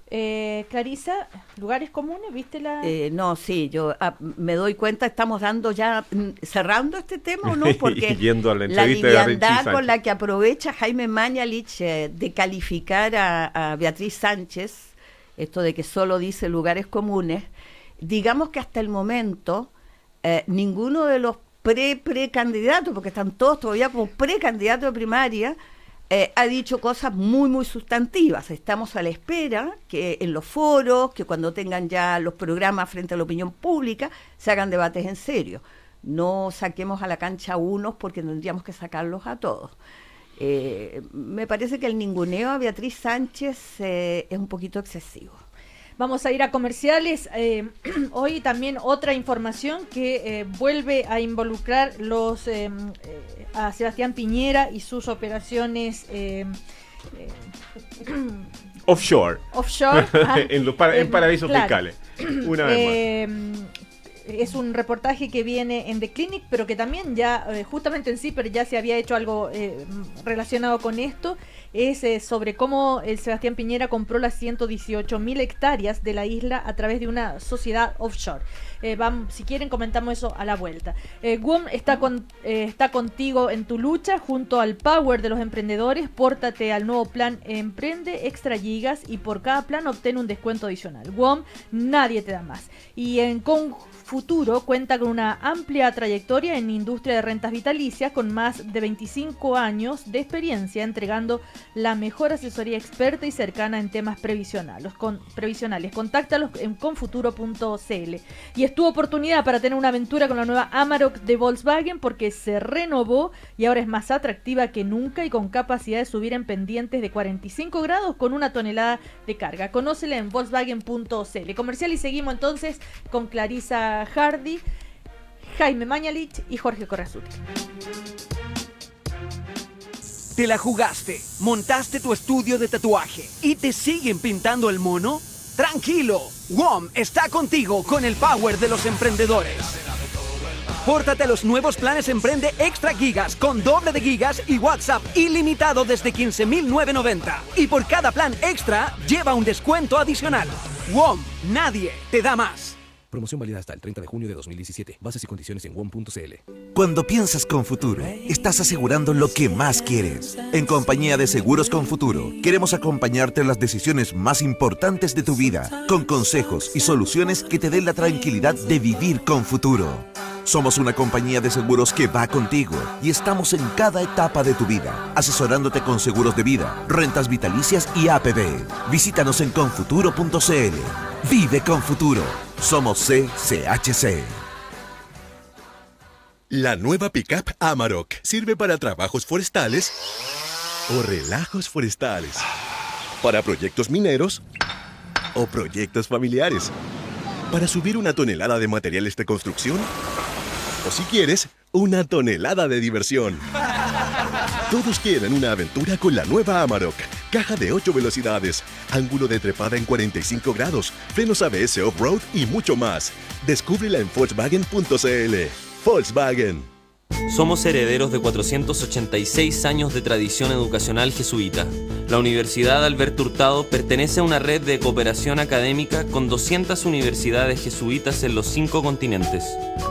Speaker 2: Clarisa, lugares comunes, ¿viste la...?
Speaker 4: No, sí, yo me doy cuenta, estamos dando ya, cerrando este tema, ¿o no? Porque
Speaker 3: Yendo a la
Speaker 4: la
Speaker 3: entrevista de Beatriz
Speaker 4: liviandad
Speaker 3: Sánchez.
Speaker 4: con la que aprovecha Jaime Mañalich de calificar a Beatriz Sánchez, esto de que solo dice lugares comunes, digamos que hasta el momento ninguno de los precandidatos, porque están todos todavía como precandidatos de primaria, ha dicho cosas muy, muy sustantivas. Estamos a la espera que en los foros, que cuando tengan ya los programas frente a la opinión pública, se hagan debates en serio. No saquemos a la cancha a unos porque tendríamos que sacarlos a todos. Me parece que el ninguneo a Beatriz Sánchez es un poquito excesivo.
Speaker 2: Vamos a ir a comerciales. Hoy también otra información que vuelve a involucrar a Sebastián Piñera y sus operaciones
Speaker 3: Offshore. En paraísos
Speaker 2: claro.
Speaker 3: fiscales. Una vez más.
Speaker 2: Es un reportaje que viene en The Clinic, pero que también ya, justamente en CIPER ya se había hecho algo relacionado con esto. Es sobre cómo el Sebastián Piñera compró las 118.000 hectáreas de la isla a través de una sociedad offshore. Si quieren comentamos eso a la vuelta. WOM está contigo en tu lucha junto al Power de los emprendedores. Pórtate al nuevo plan Emprende Extra Gigas y por cada plan obtén un descuento adicional. WOM, nadie te da más. Y en Confuturo cuenta con una amplia trayectoria en industria de rentas vitalicias con más de 25 años de experiencia entregando la mejor asesoría experta y cercana en temas previsionales. Contáctalos en confuturo.cl. Y es tu oportunidad para tener una aventura con la nueva Amarok de Volkswagen porque se renovó y ahora es más atractiva que nunca y con capacidad de subir en pendientes de 45 grados con 1 tonelada de carga. Conócela en volkswagen.cl. Comercial y seguimos entonces con Clarisa Hardy, Jaime Mañalich y Jorge Corrasuti.
Speaker 7: ¿Te la jugaste? ¿Montaste tu estudio de tatuaje y te siguen pintando el mono? ¡Tranquilo! WOM está contigo con el Power de los emprendedores. Pórtate a los nuevos planes Emprende Extra Gigas con doble de gigas y WhatsApp ilimitado desde 15.990. Y por cada plan extra, lleva un descuento adicional. WOM, nadie te da más.
Speaker 8: Promoción válida hasta el 30 de junio de 2017. Bases y condiciones en WOM.cl.
Speaker 9: Cuando piensas con Futuro, estás asegurando lo que más quieres. En compañía de Seguros con Futuro, queremos acompañarte en las decisiones más importantes de tu vida, con consejos y soluciones que te den la tranquilidad de vivir con futuro. Somos una compañía de seguros que va contigo y estamos en cada etapa de tu vida, asesorándote con seguros de vida, rentas vitalicias y APB. Visítanos en confuturo.cl. Vive con Futuro. Somos CCHC.
Speaker 10: La nueva pickup Amarok sirve para trabajos forestales o relajos forestales, para proyectos mineros o proyectos familiares, para subir 1 tonelada de materiales de construcción o, si quieres, 1 tonelada de diversión. Todos quieren una aventura con la nueva Amarok. Caja de 8 velocidades, ángulo de trepada en 45 grados, frenos ABS off-road y mucho más. Descúbrela en Volkswagen.cl. Volkswagen.
Speaker 11: Somos herederos de 486 años de tradición educacional jesuita. La Universidad Alberto Hurtado pertenece a una red de cooperación académica con 200 universidades jesuitas en los 5 continentes.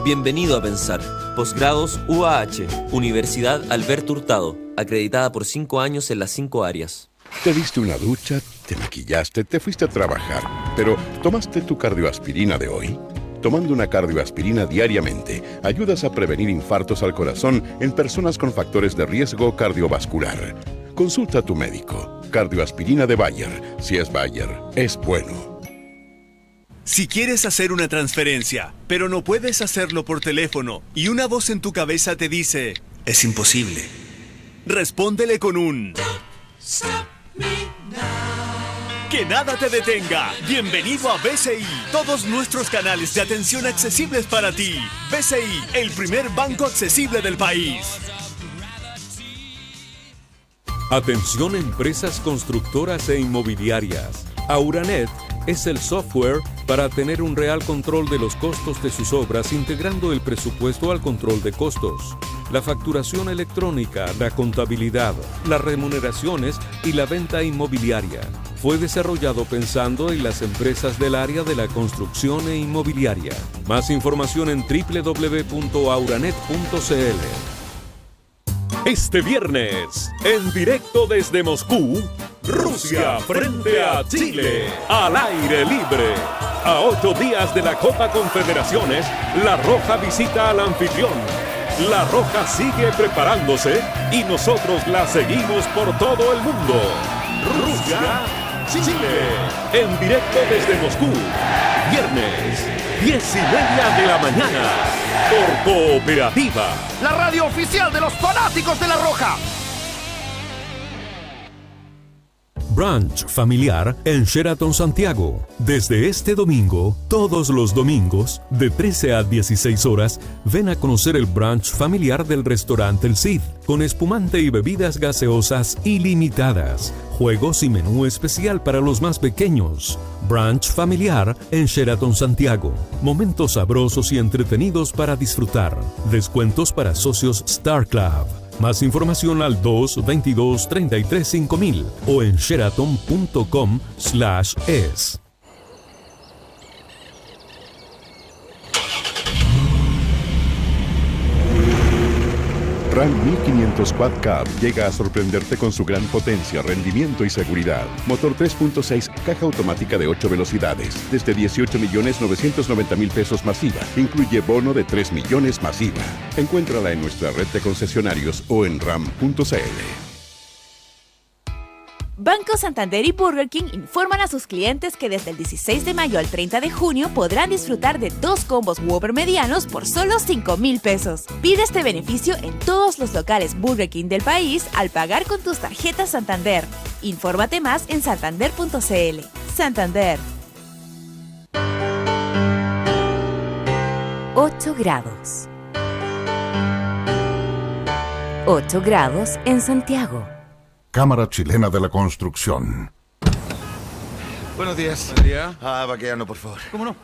Speaker 11: Bienvenido a Pensar. Posgrados UAH, Universidad Alberto Hurtado, acreditada por 5 años en las 5 áreas.
Speaker 10: Te diste una ducha, te maquillaste, te fuiste a trabajar, pero ¿tomaste tu cardioaspirina de hoy?
Speaker 12: Tomando una cardioaspirina diariamente, ayudas a prevenir infartos al corazón en personas con factores de riesgo cardiovascular. Consulta a tu médico. Cardioaspirina de Bayer. Si es Bayer, es bueno.
Speaker 13: Si quieres hacer una transferencia, pero no puedes hacerlo por teléfono y una voz en tu cabeza te dice, es imposible, respóndele con un... Que nada te detenga. Bienvenido a BCI. Todos nuestros canales de atención accesibles para ti. BCI, el primer banco accesible del país.
Speaker 14: Atención empresas constructoras e inmobiliarias. Auranet es el software para tener un real control de los costos de sus obras, integrando el presupuesto al control de costos, la facturación electrónica, la contabilidad, las remuneraciones y la venta inmobiliaria. Fue desarrollado pensando en las empresas del área de la construcción e inmobiliaria. Más información en www.auranet.cl.
Speaker 15: Este viernes, en directo desde Moscú, Rusia frente a Chile, al aire libre. A 8 días de la Copa Confederaciones, La Roja visita al anfitrión. La Roja sigue preparándose y nosotros la seguimos por todo el mundo. Rusia, Chile, en directo desde Moscú, viernes, 10:30 de la mañana, por Cooperativa,
Speaker 16: la radio oficial de los fanáticos de La Roja.
Speaker 15: Brunch familiar en Sheraton Santiago. Desde este domingo, todos los domingos, de 13 a 16 horas, ven a conocer el brunch familiar del restaurante El Cid, con espumante y bebidas gaseosas ilimitadas, juegos y menú especial para los más pequeños. Brunch familiar en Sheraton Santiago. Momentos sabrosos y entretenidos para disfrutar. Descuentos para socios Star Club. Más información al 222-33-5000 o en sheraton.com/es.
Speaker 12: Ram 1500 Quad Cab llega a sorprenderte con su gran potencia, rendimiento y seguridad. Motor 3.6, caja automática de 8 velocidades, desde 18.990.000 pesos masiva. Incluye bono de 3 millones masiva. Encuéntrala en nuestra red de concesionarios o en ram.cl.
Speaker 17: Banco Santander y Burger King informan a sus clientes que desde el 16 de mayo al 30 de junio podrán disfrutar de 2 combos Whopper medianos por solo 5,000 pesos. Pide este beneficio en todos los locales Burger King del país al pagar con tus tarjetas Santander. Infórmate más en santander.cl. Santander. 8 grados. 8 grados en Santiago.
Speaker 1: Cámara Chilena de la Construcción.
Speaker 16: Buenos días.
Speaker 18: Buen día.
Speaker 16: Vaqueano, por favor.
Speaker 18: ¿Cómo no?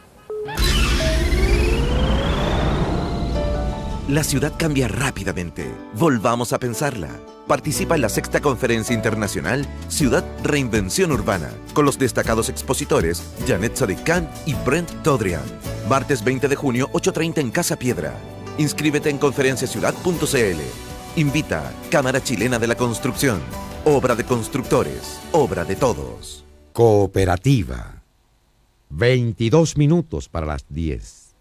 Speaker 9: La ciudad cambia rápidamente. Volvamos a pensarla. Participa en la 6ª Conferencia Internacional Ciudad Reinvención Urbana, con los destacados expositores Janet Sadekhan y Brent Todrian. Martes 20 de junio, 8:30 en Casa Piedra. Inscríbete en conferenciaciudad.cl. Invita Cámara Chilena de la Construcción. Obra de constructores, obra de todos.
Speaker 19: Cooperativa. 22 minutos para las 10.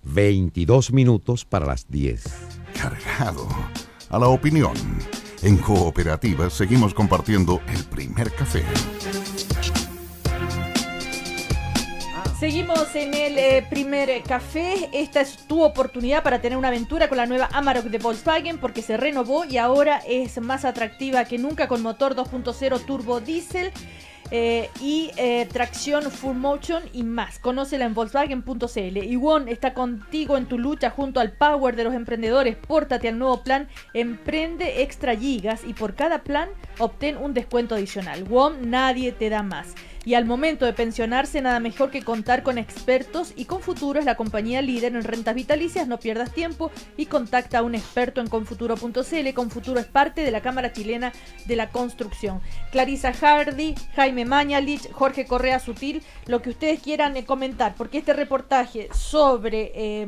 Speaker 19: 22 minutos para las 10.
Speaker 1: Cargado a la opinión. En Cooperativa seguimos compartiendo el primer café.
Speaker 2: Seguimos en el primer café. Esta es tu oportunidad para tener una aventura con la nueva Amarok de Volkswagen, porque se renovó y ahora es más atractiva que nunca, con motor 2.0 turbo diésel y tracción full motion y más. Conócela en Volkswagen.cl. Y WOM está contigo en tu lucha junto al Power de los Emprendedores. Pórtate al nuevo plan Emprende Extra Gigas y por cada plan obtén un descuento adicional. WOM, nadie te da más. Y al momento de pensionarse, nada mejor que contar con expertos, y Confuturo es la compañía líder en rentas vitalicias. No pierdas tiempo y contacta a un experto en confuturo.cl. Confuturo es parte de la Cámara Chilena de la Construcción. Clarisa Hardy, Jaime Mañalich, Jorge Correa Sutil, lo que ustedes quieran comentar, porque este reportaje sobre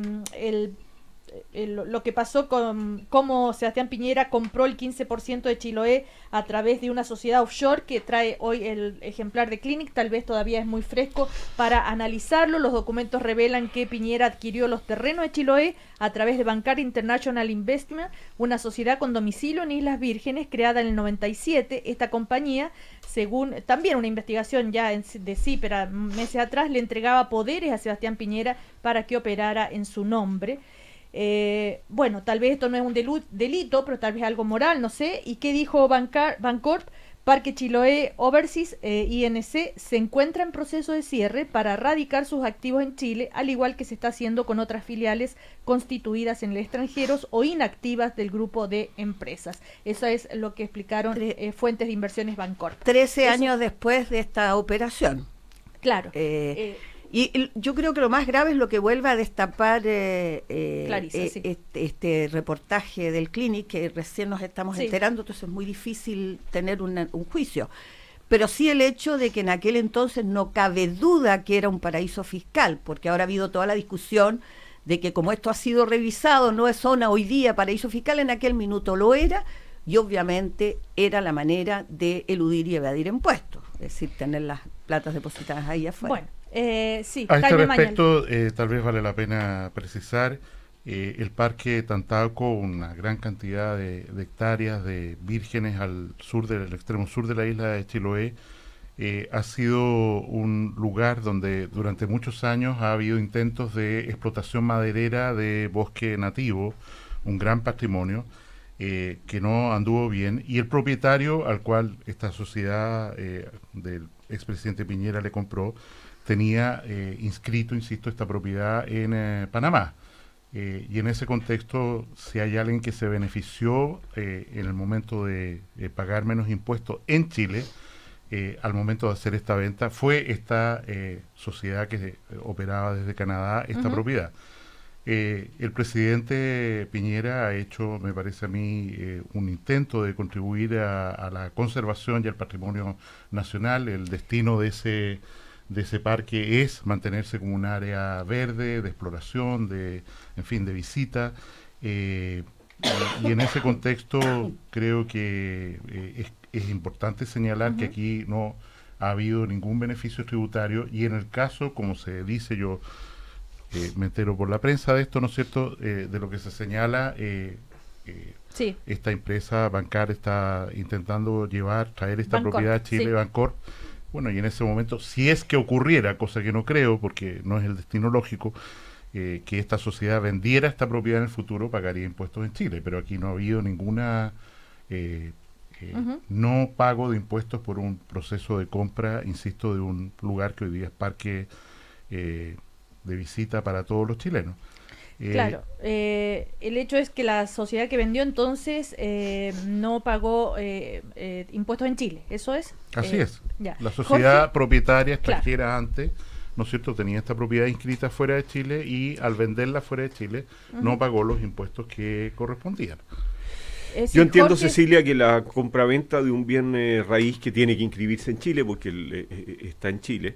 Speaker 2: lo que pasó con cómo Sebastián Piñera compró el 15% de Chiloé a través de una sociedad offshore que trae hoy el ejemplar de Clinic. Tal vez todavía es muy fresco para analizarlo. Los documentos revelan que Piñera adquirió los terrenos de Chiloé a través de Bancar International Investment, una sociedad con domicilio en Islas Vírgenes creada en el 97. Esta compañía, según también una investigación ya de CIPER meses atrás, le entregaba poderes a Sebastián Piñera para que operara en su nombre. Bueno, tal vez esto no es un delito, pero tal vez algo moral, no sé. ¿Y qué dijo Bancorp? Parque Chiloé Overseas, INC, se encuentra en proceso de cierre para radicar sus activos en Chile, al igual que se está haciendo con otras filiales constituidas en el extranjero o inactivas del grupo de empresas. Eso es lo que explicaron fuentes de inversiones Bancorp.
Speaker 4: 13 años después de esta operación.
Speaker 2: Claro.
Speaker 4: Y yo creo que lo más grave es lo que vuelve a destapar
Speaker 2: Clarisa, sí.
Speaker 4: este reportaje del Clinic, que recién nos estamos enterando, entonces es muy difícil tener un juicio. Pero sí el hecho de que en aquel entonces no cabe duda que era un paraíso fiscal, porque ahora ha habido toda la discusión de que como esto ha sido revisado, no es zona hoy día paraíso fiscal, en aquel minuto lo era, y obviamente era la manera de eludir y evadir impuestos, es decir, tener las platas depositadas ahí afuera.
Speaker 2: Bueno. Sí,
Speaker 5: a este respecto, tal vez vale la pena precisar, el Parque Tantauco, una gran cantidad de hectáreas de vírgenes al sur del extremo sur de la isla de Chiloé, ha sido un lugar donde durante muchos años ha habido intentos de explotación maderera de bosque nativo, un gran patrimonio que no anduvo bien, y el propietario al cual esta sociedad del expresidente Piñera le compró tenía inscrito, insisto, esta propiedad en Panamá. Y en ese contexto, si hay alguien que se benefició en el momento de pagar menos impuestos en Chile, al momento de hacer esta venta, fue esta sociedad que operaba desde Canadá esta propiedad. El presidente Piñera ha hecho, me parece a mí, un intento de contribuir a la conservación y al patrimonio nacional. El destino de ese parque es mantenerse como un área verde, de exploración, de visita, y en ese contexto creo que es importante señalar que aquí no ha habido ningún beneficio tributario, y en el caso, como se dice, yo me entero por la prensa de esto, ¿no es cierto?, de lo que se señala, esta empresa Bancar está intentando traer esta
Speaker 2: Bancorp,
Speaker 5: propiedad a Chile, Bancorp. Bueno, y en ese momento, si es que ocurriera, cosa que no creo, porque no es el destino lógico, que esta sociedad vendiera esta propiedad en el futuro, pagaría impuestos en Chile, pero aquí no ha habido ninguna no pago de impuestos por un proceso de compra, insisto, de un lugar que hoy día es parque de visita para todos los chilenos.
Speaker 2: Claro, el hecho es que la sociedad que vendió entonces no pagó impuestos en Chile, ¿eso es?
Speaker 5: Así es.
Speaker 2: Ya.
Speaker 5: La sociedad
Speaker 2: Jorge,
Speaker 5: propietaria extranjera antes, ¿no es cierto?, tenía esta propiedad inscrita fuera de Chile, y al venderla fuera de Chile no pagó los impuestos que correspondían.
Speaker 3: Yo entiendo, Jorge, Cecilia, que la compraventa de un bien raíz que tiene que inscribirse en Chile, porque está en Chile,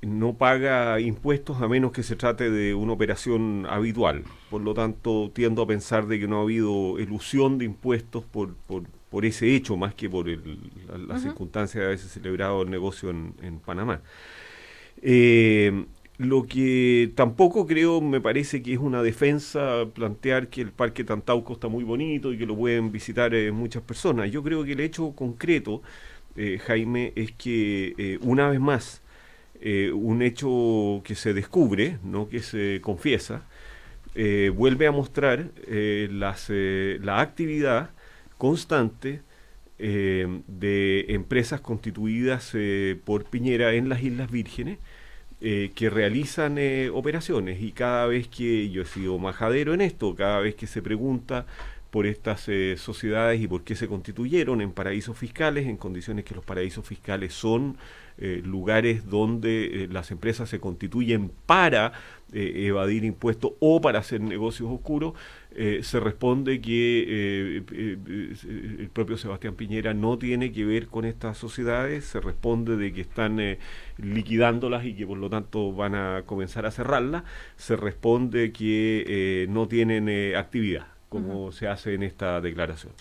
Speaker 3: no paga impuestos a menos que se trate de una operación habitual. Por lo tanto, tiendo a pensar de que no ha habido elusión de impuestos por ese hecho, más que por la circunstancia de haberse celebrado el negocio en Panamá. Lo que tampoco creo, me parece que es una defensa plantear que el Parque Tantauco está muy bonito y que lo pueden visitar muchas personas. Yo creo que el hecho concreto, Jaime, es que una vez más, un hecho que se descubre, no que se confiesa, vuelve a mostrar la actividad constante de empresas constituidas por Piñera en las Islas Vírgenes, que realizan operaciones, y cada vez que yo he sido majadero en esto, cada vez que se pregunta por estas sociedades y por qué se constituyeron en paraísos fiscales, en condiciones que los paraísos fiscales son lugares donde las empresas se constituyen para evadir impuestos o para hacer negocios oscuros, se responde que el propio Sebastián Piñera no tiene que ver con estas sociedades, se responde de que están liquidándolas y que por lo tanto van a comenzar a cerrarlas, se responde que no tienen actividad, como se hace en esta declaración.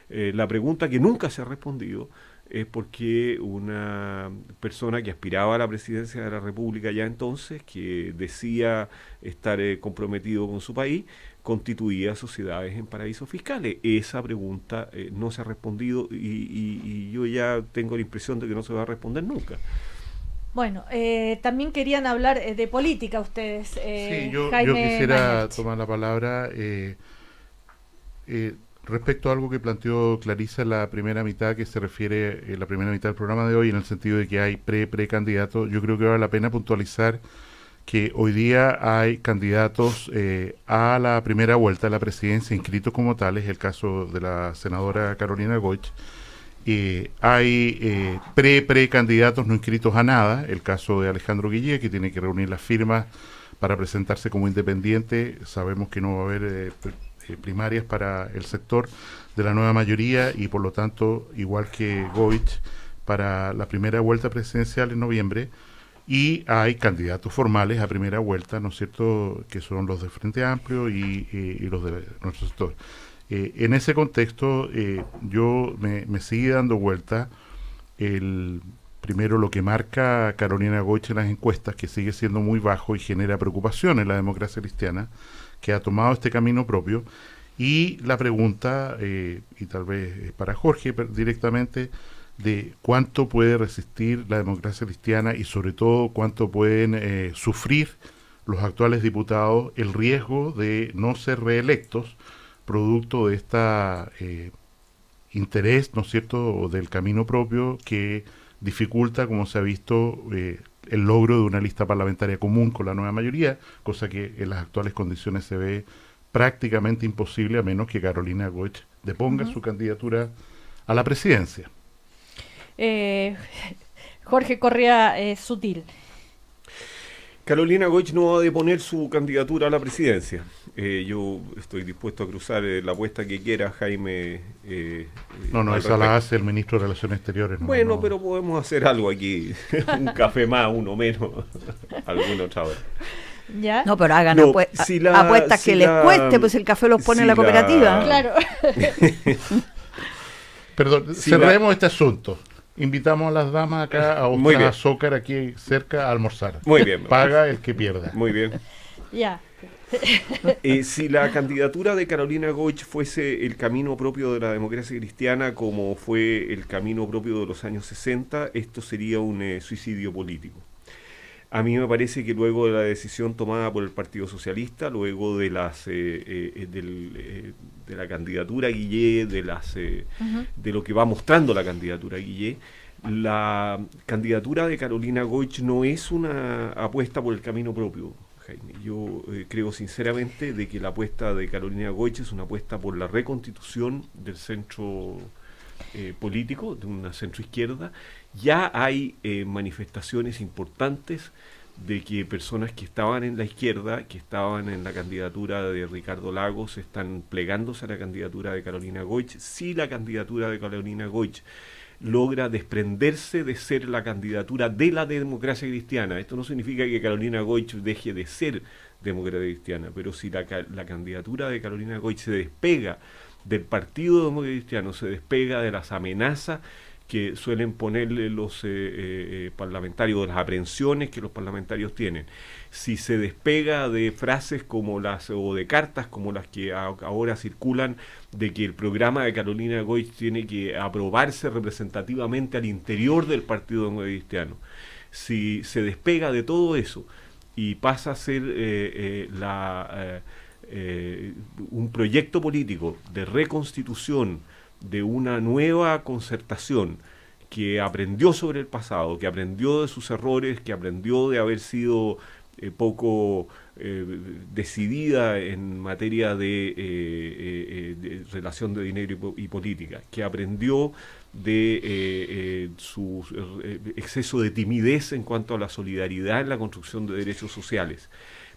Speaker 3: La pregunta que nunca se ha respondido es porque una persona que aspiraba a la presidencia de la República ya entonces, que decía estar comprometido con su país, constituía sociedades en paraísos fiscales. Esa pregunta no se ha respondido y yo ya tengo la impresión de que no se va a responder nunca.
Speaker 2: Bueno, también querían hablar de política ustedes.
Speaker 5: Sí, yo
Speaker 2: Jaime
Speaker 5: quisiera
Speaker 2: Mañalich.
Speaker 5: tomar la palabra respecto a algo que planteó Clarisa en la primera mitad, que se refiere la primera mitad del programa de hoy, en el sentido de que hay precandidatos. Yo creo que vale la pena puntualizar que hoy día hay candidatos a la primera vuelta de la presidencia inscritos como tales, el caso de la senadora Carolina Goich. Hay precandidatos no inscritos a nada, el caso de Alejandro Guillé, que tiene que reunir las firmas para presentarse como independiente. Sabemos que no va a haber primarias para el sector de la nueva mayoría y por lo tanto, igual que Goich, para la primera vuelta presidencial en noviembre. Y hay candidatos formales a primera vuelta, ¿no es cierto?, que son los de Frente Amplio y los de nuestro sector. En ese contexto, yo me sigue dando vuelta primero lo que marca Carolina Goich en las encuestas, que sigue siendo muy bajo y genera preocupación en la democracia cristiana, que ha tomado este camino propio, y la pregunta, y tal vez para Jorge directamente, de cuánto puede resistir la democracia cristiana y sobre todo cuánto pueden sufrir los actuales diputados el riesgo de no ser reelectos producto de esta interés, ¿no es cierto?, del camino propio que dificulta, como se ha visto, el logro de una lista parlamentaria común con la nueva mayoría, cosa que en las actuales condiciones se ve prácticamente imposible a menos que Carolina Goich deponga su candidatura a la presidencia.
Speaker 2: Jorge Correa Sutil.
Speaker 3: Carolina Goich no va a deponer su candidatura a la presidencia. Yo estoy dispuesto a cruzar la apuesta que quiera Jaime.
Speaker 5: No, esa la hace el ministro de Relaciones Exteriores.
Speaker 3: Bueno, pero podemos hacer algo aquí. Un café más, uno menos, alguna otra hora.
Speaker 2: ¿Ya?
Speaker 4: No, pero hagan apuestas que les cueste, pues el café los pone en la cooperativa.
Speaker 2: Claro.
Speaker 5: Perdón, cerremos este asunto. Invitamos a las damas acá a buscar azúcar aquí cerca a almorzar.
Speaker 3: Muy bien.
Speaker 5: Paga el que pierda.
Speaker 3: Muy bien.
Speaker 2: Ya.
Speaker 3: Si la candidatura de Carolina Goich fuese el camino propio de la democracia cristiana, como fue el camino propio de los años 60, esto sería un suicidio político. A mí me parece que luego de la decisión tomada por el Partido Socialista, luego de de la candidatura Guillé, de lo que va mostrando la candidatura Guillé, la candidatura de Carolina Goich no es una apuesta por el camino propio, Jaime. Yo creo sinceramente de que la apuesta de Carolina Goich es una apuesta por la reconstitución del centro político, de una centroizquierda. Ya hay manifestaciones importantes de que personas que estaban en la izquierda, que estaban en la candidatura de Ricardo Lagos, están plegándose a la candidatura de Carolina Goich. Si la candidatura de Carolina Goich logra desprenderse de ser la candidatura de la democracia cristiana, esto no significa que Carolina Goich deje de ser democracia cristiana, pero si la candidatura de Carolina Goich se despega del Partido Demócrata Cristiano, se despega de las amenazas que suelen ponerle los parlamentarios, de las aprehensiones que los parlamentarios tienen, si se despega de frases como o de cartas como las que ahora circulan, de que el programa de Carolina Goich tiene que aprobarse representativamente al interior del Partido Demócrata Cristiano, si se despega de todo eso y pasa a ser un proyecto político de reconstitución, de una nueva concertación que aprendió sobre el pasado, que aprendió de sus errores, que aprendió de haber sido poco decidida en materia de relación de dinero y política, que aprendió de su exceso de timidez en cuanto a la solidaridad en la construcción de derechos sociales,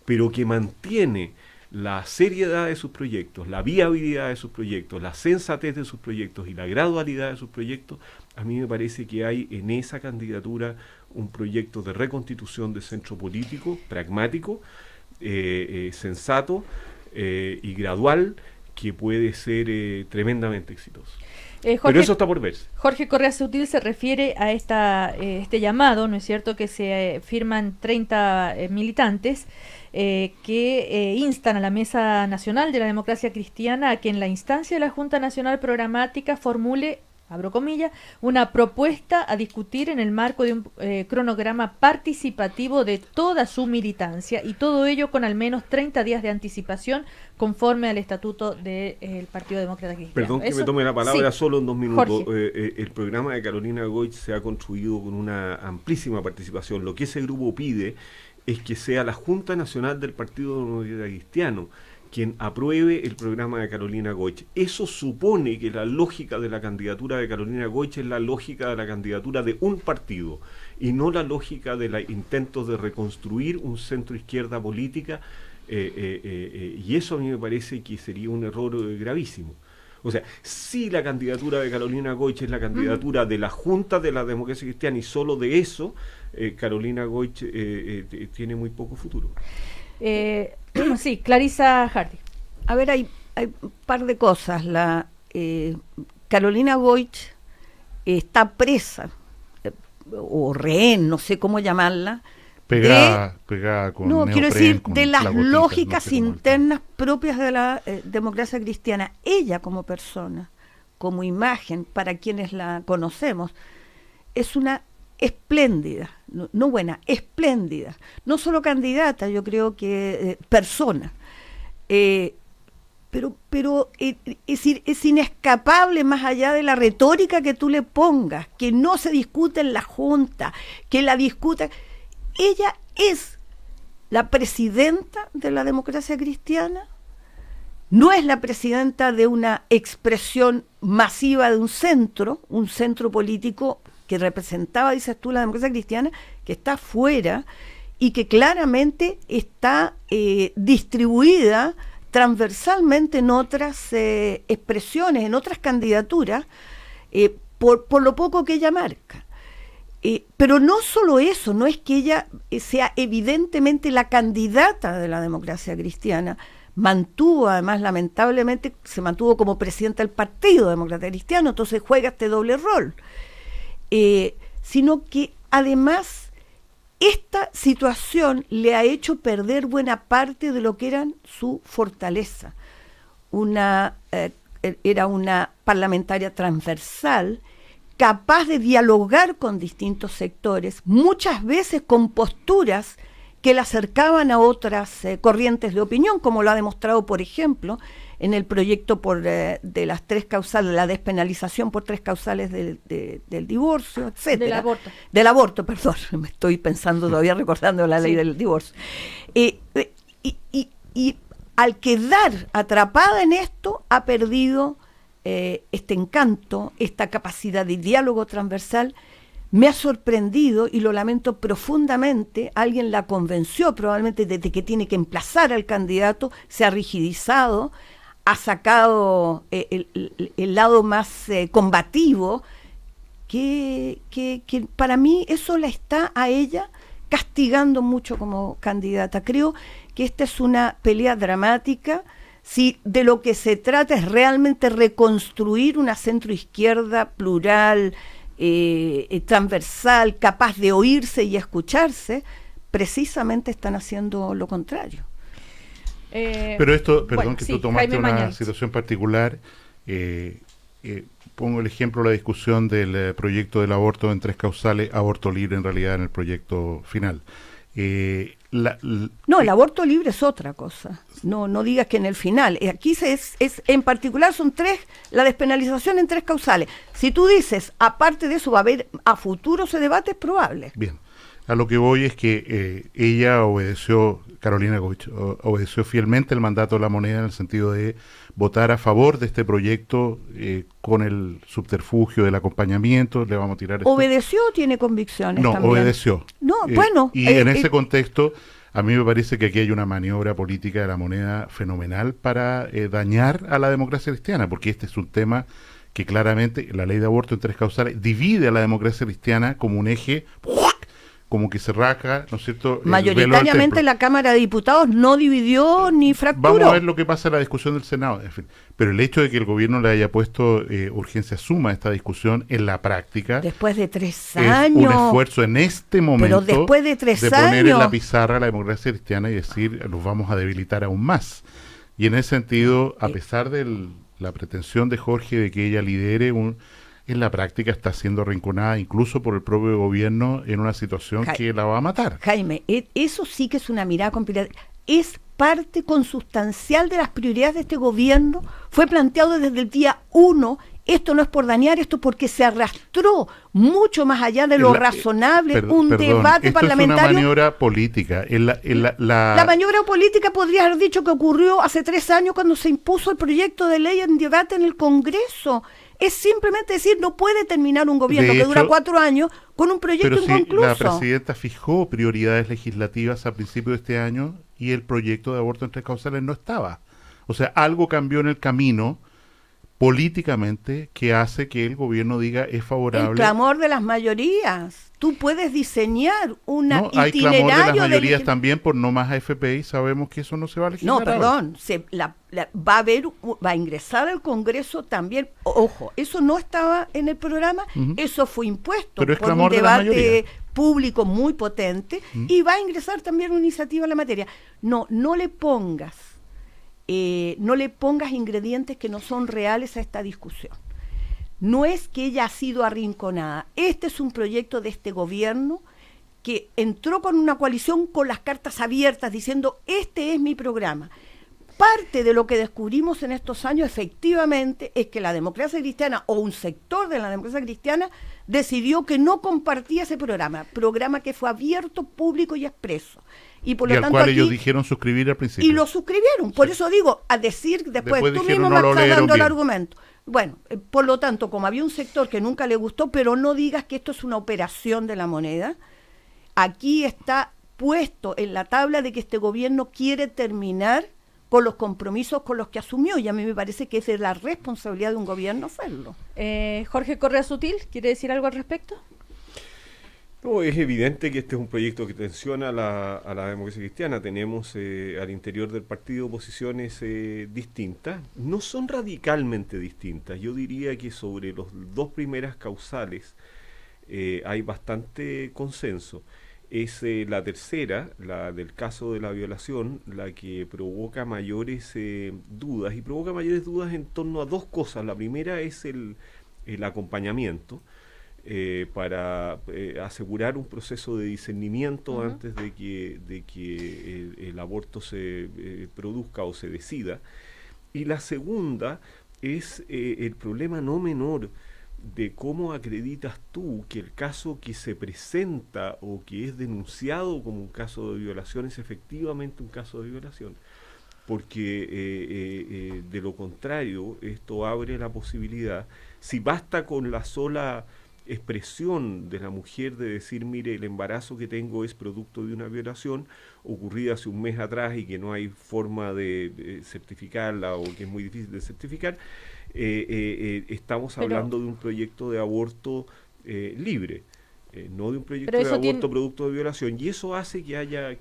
Speaker 3: pero que mantiene la seriedad de sus proyectos, la viabilidad de sus proyectos, la sensatez de sus proyectos y la gradualidad de sus proyectos, a mí me parece que hay en esa candidatura un proyecto de reconstitución de centro político, pragmático, sensato y gradual, que puede ser tremendamente exitoso.
Speaker 2: Jorge,
Speaker 3: pero eso está por verse.
Speaker 2: Jorge Correa Sutil se refiere a este llamado, ¿no es cierto?, que se firman 30 militantes que instan a la Mesa Nacional de la Democracia Cristiana a que en la instancia de la Junta Nacional Programática formule, abro comillas, una propuesta a discutir en el marco de un cronograma participativo de toda su militancia, y todo ello con al menos 30 días de anticipación conforme al estatuto del Partido Demócrata Cristiano.
Speaker 3: Perdón que me tome la palabra, sí, solo en 2 minutos. El programa de Carolina Goich se ha construido con una amplísima participación. Lo que ese grupo pide es que sea la Junta Nacional del Partido Demócrata Cristiano quien apruebe el programa de Carolina Goich. Eso supone que la lógica de la candidatura de Carolina Goich es la lógica de la candidatura de un partido y no la lógica de los intentos de reconstruir un centro izquierda política, y eso a mí me parece que sería un error gravísimo. O sea, si la candidatura de Carolina Goich es la candidatura de la Junta de la Democracia Cristiana y solo de eso, Carolina Goich tiene muy poco futuro.
Speaker 2: Sí, Clarisa Hardy.
Speaker 4: A ver, hay un par de cosas. Carolina Goich está presa, o rehén, no sé cómo llamarla.
Speaker 5: Pegada con
Speaker 4: no, quiero decir, de las
Speaker 5: gotita,
Speaker 4: lógicas
Speaker 5: no sé
Speaker 4: internas propias de la democracia cristiana. Ella como persona, como imagen, para quienes la conocemos, es una espléndida, no buena, espléndida, no solo candidata, yo creo que persona, pero es decir, es inescapable más allá de la retórica que tú le pongas, que no se discute en la Junta, que la discuta. Ella es la presidenta de la democracia cristiana, no es la presidenta de una expresión masiva de un centro político que representaba, dices tú, la democracia cristiana, que está fuera y que claramente está distribuida transversalmente en otras expresiones, en otras candidaturas, por lo poco que ella marca. Pero no solo eso, no es que ella sea evidentemente la candidata de la democracia cristiana, mantuvo, además lamentablemente, se mantuvo como presidenta del Partido Demócrata Cristiano, entonces juega este doble rol. Sino que además esta situación le ha hecho perder buena parte de lo que eran su fortaleza. Era una parlamentaria transversal, capaz de dialogar con distintos sectores, muchas veces con posturas que la acercaban a otras corrientes de opinión, como lo ha demostrado, por ejemplo, en el proyecto de las 3 causales, la despenalización por 3 causales del divorcio, etcétera. Del aborto, perdón, me estoy pensando todavía recordando la ley del divorcio. Y al quedar atrapada en esto, ha perdido este encanto, esta capacidad de diálogo transversal. Me ha sorprendido y lo lamento profundamente. Alguien la convenció probablemente de que tiene que emplazar al candidato, se ha rigidizado, ha sacado el lado más combativo, que para mí eso la está a ella castigando mucho como candidata. Creo que esta es una pelea dramática. Si de lo que se trata es realmente reconstruir una centroizquierda plural, transversal, capaz de oírse y escucharse, precisamente están haciendo lo contrario.
Speaker 5: Pero esto, perdón, bueno, que sí, tú tomaste una situación particular, pongo el ejemplo, la discusión del proyecto del aborto en 3 causales, aborto libre en realidad en el proyecto final.
Speaker 4: No, el aborto libre es otra cosa. No digas que en el final. Aquí es en particular son 3, la despenalización en 3 causales. Si tú dices, aparte de eso va a haber a futuro ese debate, es probable.
Speaker 5: Bien, a lo que voy es que ella obedeció Carolina Goich obedeció fielmente el mandato de la moneda en el sentido de votar a favor de este proyecto con el subterfugio del acompañamiento. Le vamos a tirar esto.
Speaker 4: ¿Obedeció o tiene convicciones
Speaker 5: No,
Speaker 4: también?
Speaker 5: obedeció.
Speaker 4: No, bueno.
Speaker 5: Y en ese contexto, a mí me parece que aquí hay una maniobra política de la moneda fenomenal para dañar a la democracia cristiana, porque este es un tema que claramente la ley de aborto en 3 causales divide a la democracia cristiana como un eje, como que se raja, ¿no es cierto?
Speaker 4: Mayoritariamente la Cámara de Diputados no dividió ni fracturó.
Speaker 5: Vamos a ver lo que pasa en la discusión del Senado. En fin. Pero el hecho de que el gobierno le haya puesto urgencia suma a esta discusión en la práctica.
Speaker 4: Después de 3 años.
Speaker 5: Es un esfuerzo en este momento.
Speaker 4: Pero después de 3
Speaker 5: de
Speaker 4: años.
Speaker 5: poner en la pizarra la democracia cristiana y decir, los vamos a debilitar aún más. Y en ese sentido, a pesar de la pretensión de Jorge de que ella lidere en la práctica está siendo arrinconada incluso por el propio gobierno en una situación que la va a matar.
Speaker 4: Jaime, eso sí que es una mirada conspirativa. Es parte consustancial de las prioridades de este gobierno. Fue planteado desde el día 1. Esto no es por dañar, esto porque se arrastró mucho más allá de lo razonable debate
Speaker 5: esto
Speaker 4: parlamentario.
Speaker 5: Es una maniobra política.
Speaker 4: La maniobra política podría haber dicho que ocurrió hace 3 años cuando se impuso el proyecto de ley en debate en el Congreso. Es simplemente decir, no puede terminar un gobierno que dura 4 años con un proyecto inconcluso.
Speaker 5: La presidenta fijó prioridades legislativas a principios de este año y el proyecto de aborto en 3 causales no estaba. O sea, algo cambió en el camino políticamente que hace que el gobierno diga es favorable.
Speaker 4: El clamor de las mayorías. Tú puedes diseñar una
Speaker 5: hay clamor de las mayorías
Speaker 4: de
Speaker 5: también por no más AFP y sabemos que eso no se va a legislar.
Speaker 4: No, perdón, va a ingresar al Congreso también. Ojo, eso no estaba en el programa, eso fue impuesto por un debate público muy potente y va a ingresar también una iniciativa en la materia. No le pongas ingredientes que no son reales a esta discusión. No es que ella ha sido arrinconada. Este es un proyecto de este gobierno que entró con una coalición con las cartas abiertas diciendo, este es mi programa. Parte de lo que descubrimos en estos años efectivamente es que la democracia cristiana o un sector de la democracia cristiana decidió que no compartía ese programa que fue abierto, público y expreso. Y por lo tanto
Speaker 5: cual ellos dijeron suscribir al principio.
Speaker 4: Y lo suscribieron. Por eso digo, a decir después tú mismo me estás dando el argumento. Bueno, por lo tanto, como había un sector que nunca le gustó, pero no digas que esto es una operación de la moneda, aquí está puesto en la tabla de que este gobierno quiere terminar con los compromisos con los que asumió, y a mí me parece que esa es la responsabilidad de un gobierno hacerlo.
Speaker 2: Jorge Correa Sutil, ¿quiere decir algo al respecto?
Speaker 3: No, es evidente que este es un proyecto que tensiona a la democracia cristiana. Tenemos al interior del partido posiciones distintas. No son radicalmente distintas. Yo diría que sobre los 2 primeras causales hay bastante consenso. Es la tercera, la del caso de la violación, la que provoca mayores dudas. Y provoca mayores dudas en torno a 2 cosas. La primera es el acompañamiento. Para asegurar un proceso de discernimiento antes de que el aborto se produzca o se decida. Y la segunda es el problema no menor de cómo acreditas tú que el caso que se presenta o que es denunciado como un caso de violación es efectivamente un caso de violación. Porque de lo contrario, esto abre la posibilidad, si basta con la sola expresión de la mujer de decir, mire, el embarazo que tengo es producto de una violación ocurrida hace un mes atrás y que no hay forma de certificarla o que es muy difícil de certificar, estamos hablando de un proyecto de aborto libre, no de un proyecto de aborto producto de violación, y eso hace que haya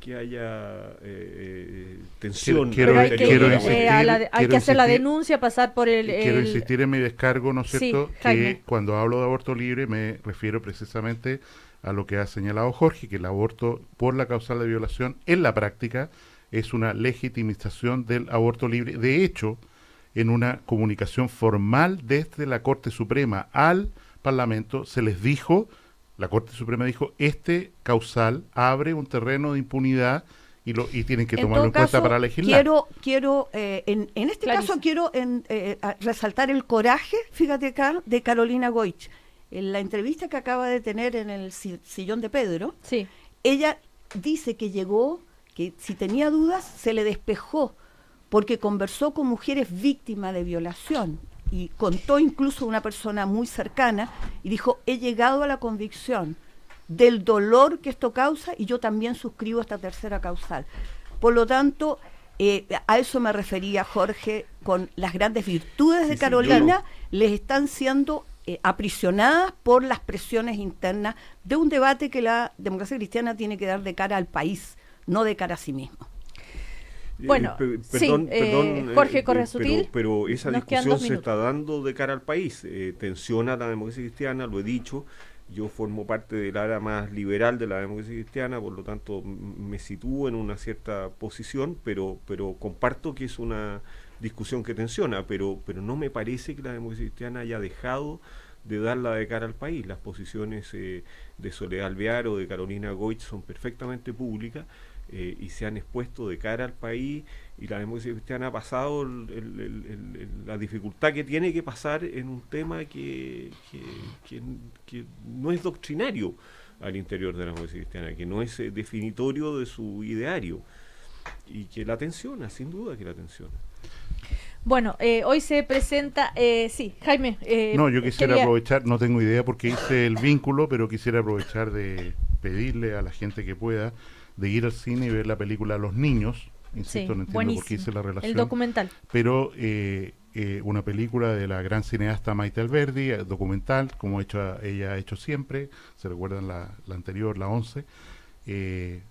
Speaker 3: tensión.
Speaker 2: Hay que hacer la denuncia, pasar por
Speaker 5: Quiero insistir en mi descargo, ¿no es cierto?
Speaker 2: Sí,
Speaker 5: que
Speaker 2: Jaime.
Speaker 5: Cuando hablo de aborto libre me refiero precisamente a lo que ha señalado Jorge, que el aborto por la causal de violación en la práctica es una legitimización del aborto libre. De hecho, en una comunicación formal desde la Corte Suprema al Parlamento se les dijo, la Corte Suprema dijo, este causal abre un terreno de impunidad y tienen que tomarlo en cuenta para legislar.
Speaker 4: En este caso quiero resaltar el coraje, fíjate acá, de Carolina Goich. En la entrevista que acaba de tener en el sillón de Pedro, ella dice que llegó que si tenía dudas se le despejó, porque conversó con mujeres víctimas de violación y contó incluso una persona muy cercana y dijo, he llegado a la convicción del dolor que esto causa y yo también suscribo esta tercera causal. Por lo tanto, a eso me refería, Jorge, con las grandes virtudes de Carolina, les están siendo aprisionadas por las presiones internas de un debate que la democracia cristiana tiene que dar de cara al país, no de cara a sí mismo.
Speaker 2: Bueno,
Speaker 3: perdón,
Speaker 2: Jorge Correa Sutil.
Speaker 3: Pero esa discusión se está dando de cara al país. Tensiona la democracia cristiana, lo he dicho. Yo formo parte del área más liberal de la democracia cristiana, por lo tanto me sitúo en una cierta posición, pero comparto que es una discusión que tensiona, pero no me parece que la democracia cristiana haya dejado de darla de cara al país. Las posiciones de Soledad Alvear o de Carolina Goich son perfectamente públicas y se han expuesto de cara al país, y la democracia cristiana ha pasado la dificultad que tiene que pasar en un tema que no es doctrinario al interior de la democracia cristiana, que no es definitorio de su ideario, y que la tensiona, sin duda que la tensiona.
Speaker 2: Bueno, hoy se presenta, sí, Jaime.
Speaker 5: No, yo quisiera aprovechar, no tengo idea porque hice el vínculo, pero quisiera aprovechar de pedirle a la gente que pueda de ir al cine y ver la película Los Niños. Insisto, no entiendo por qué hice la relación.
Speaker 2: El documental.
Speaker 5: Pero una película de la gran cineasta Maite Alberdi, documental, como ella ha hecho siempre, se recuerdan la anterior, la 11,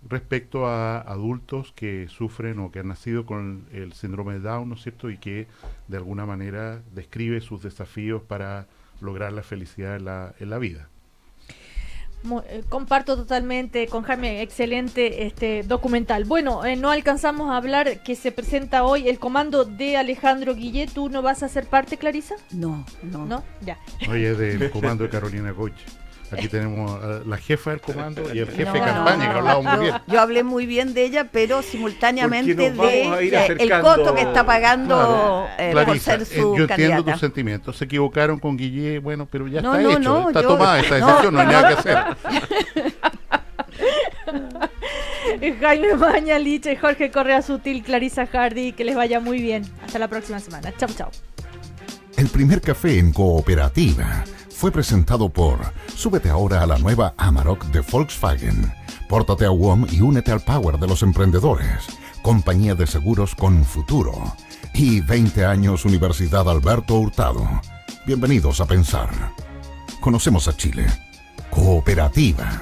Speaker 5: respecto a adultos que sufren o que han nacido con el síndrome de Down, ¿no es cierto? Y que de alguna manera describe sus desafíos para lograr la felicidad en la vida.
Speaker 2: Comparto totalmente con Jaime, excelente este documental. Bueno, no alcanzamos a hablar que se presenta hoy el comando de Alejandro Guillet. ¿Tú no vas a ser parte, Clarisa?
Speaker 4: No.
Speaker 2: ¿No? Ya.
Speaker 5: Oye, del comando de Carolina Goich. Aquí tenemos a la jefa del comando y el jefe de campaña, que hablaba muy bien.
Speaker 4: Yo hablé muy bien de ella, pero simultáneamente el costo que está pagando por ser su
Speaker 5: yo
Speaker 4: candidata.
Speaker 5: Entiendo tus sentimientos. Se equivocaron con Guillet, bueno, pero ya está hecho. Está tomada esta decisión, no hay nada que hacer.
Speaker 2: Jaime Mañalich, Jorge Correa Sutil, Clarisa Hardy, que les vaya muy bien. Hasta la próxima semana. Chau, chau.
Speaker 1: El primer café en cooperativa fue presentado por Súbete ahora a la nueva Amarok de Volkswagen. Pórtate a WOM y únete al power de los emprendedores. Compañía de seguros con futuro. Y 20 años Universidad Alberto Hurtado. Bienvenidos a Pensar. Conocemos a Chile. Cooperativa.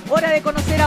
Speaker 2: Hora de conocer a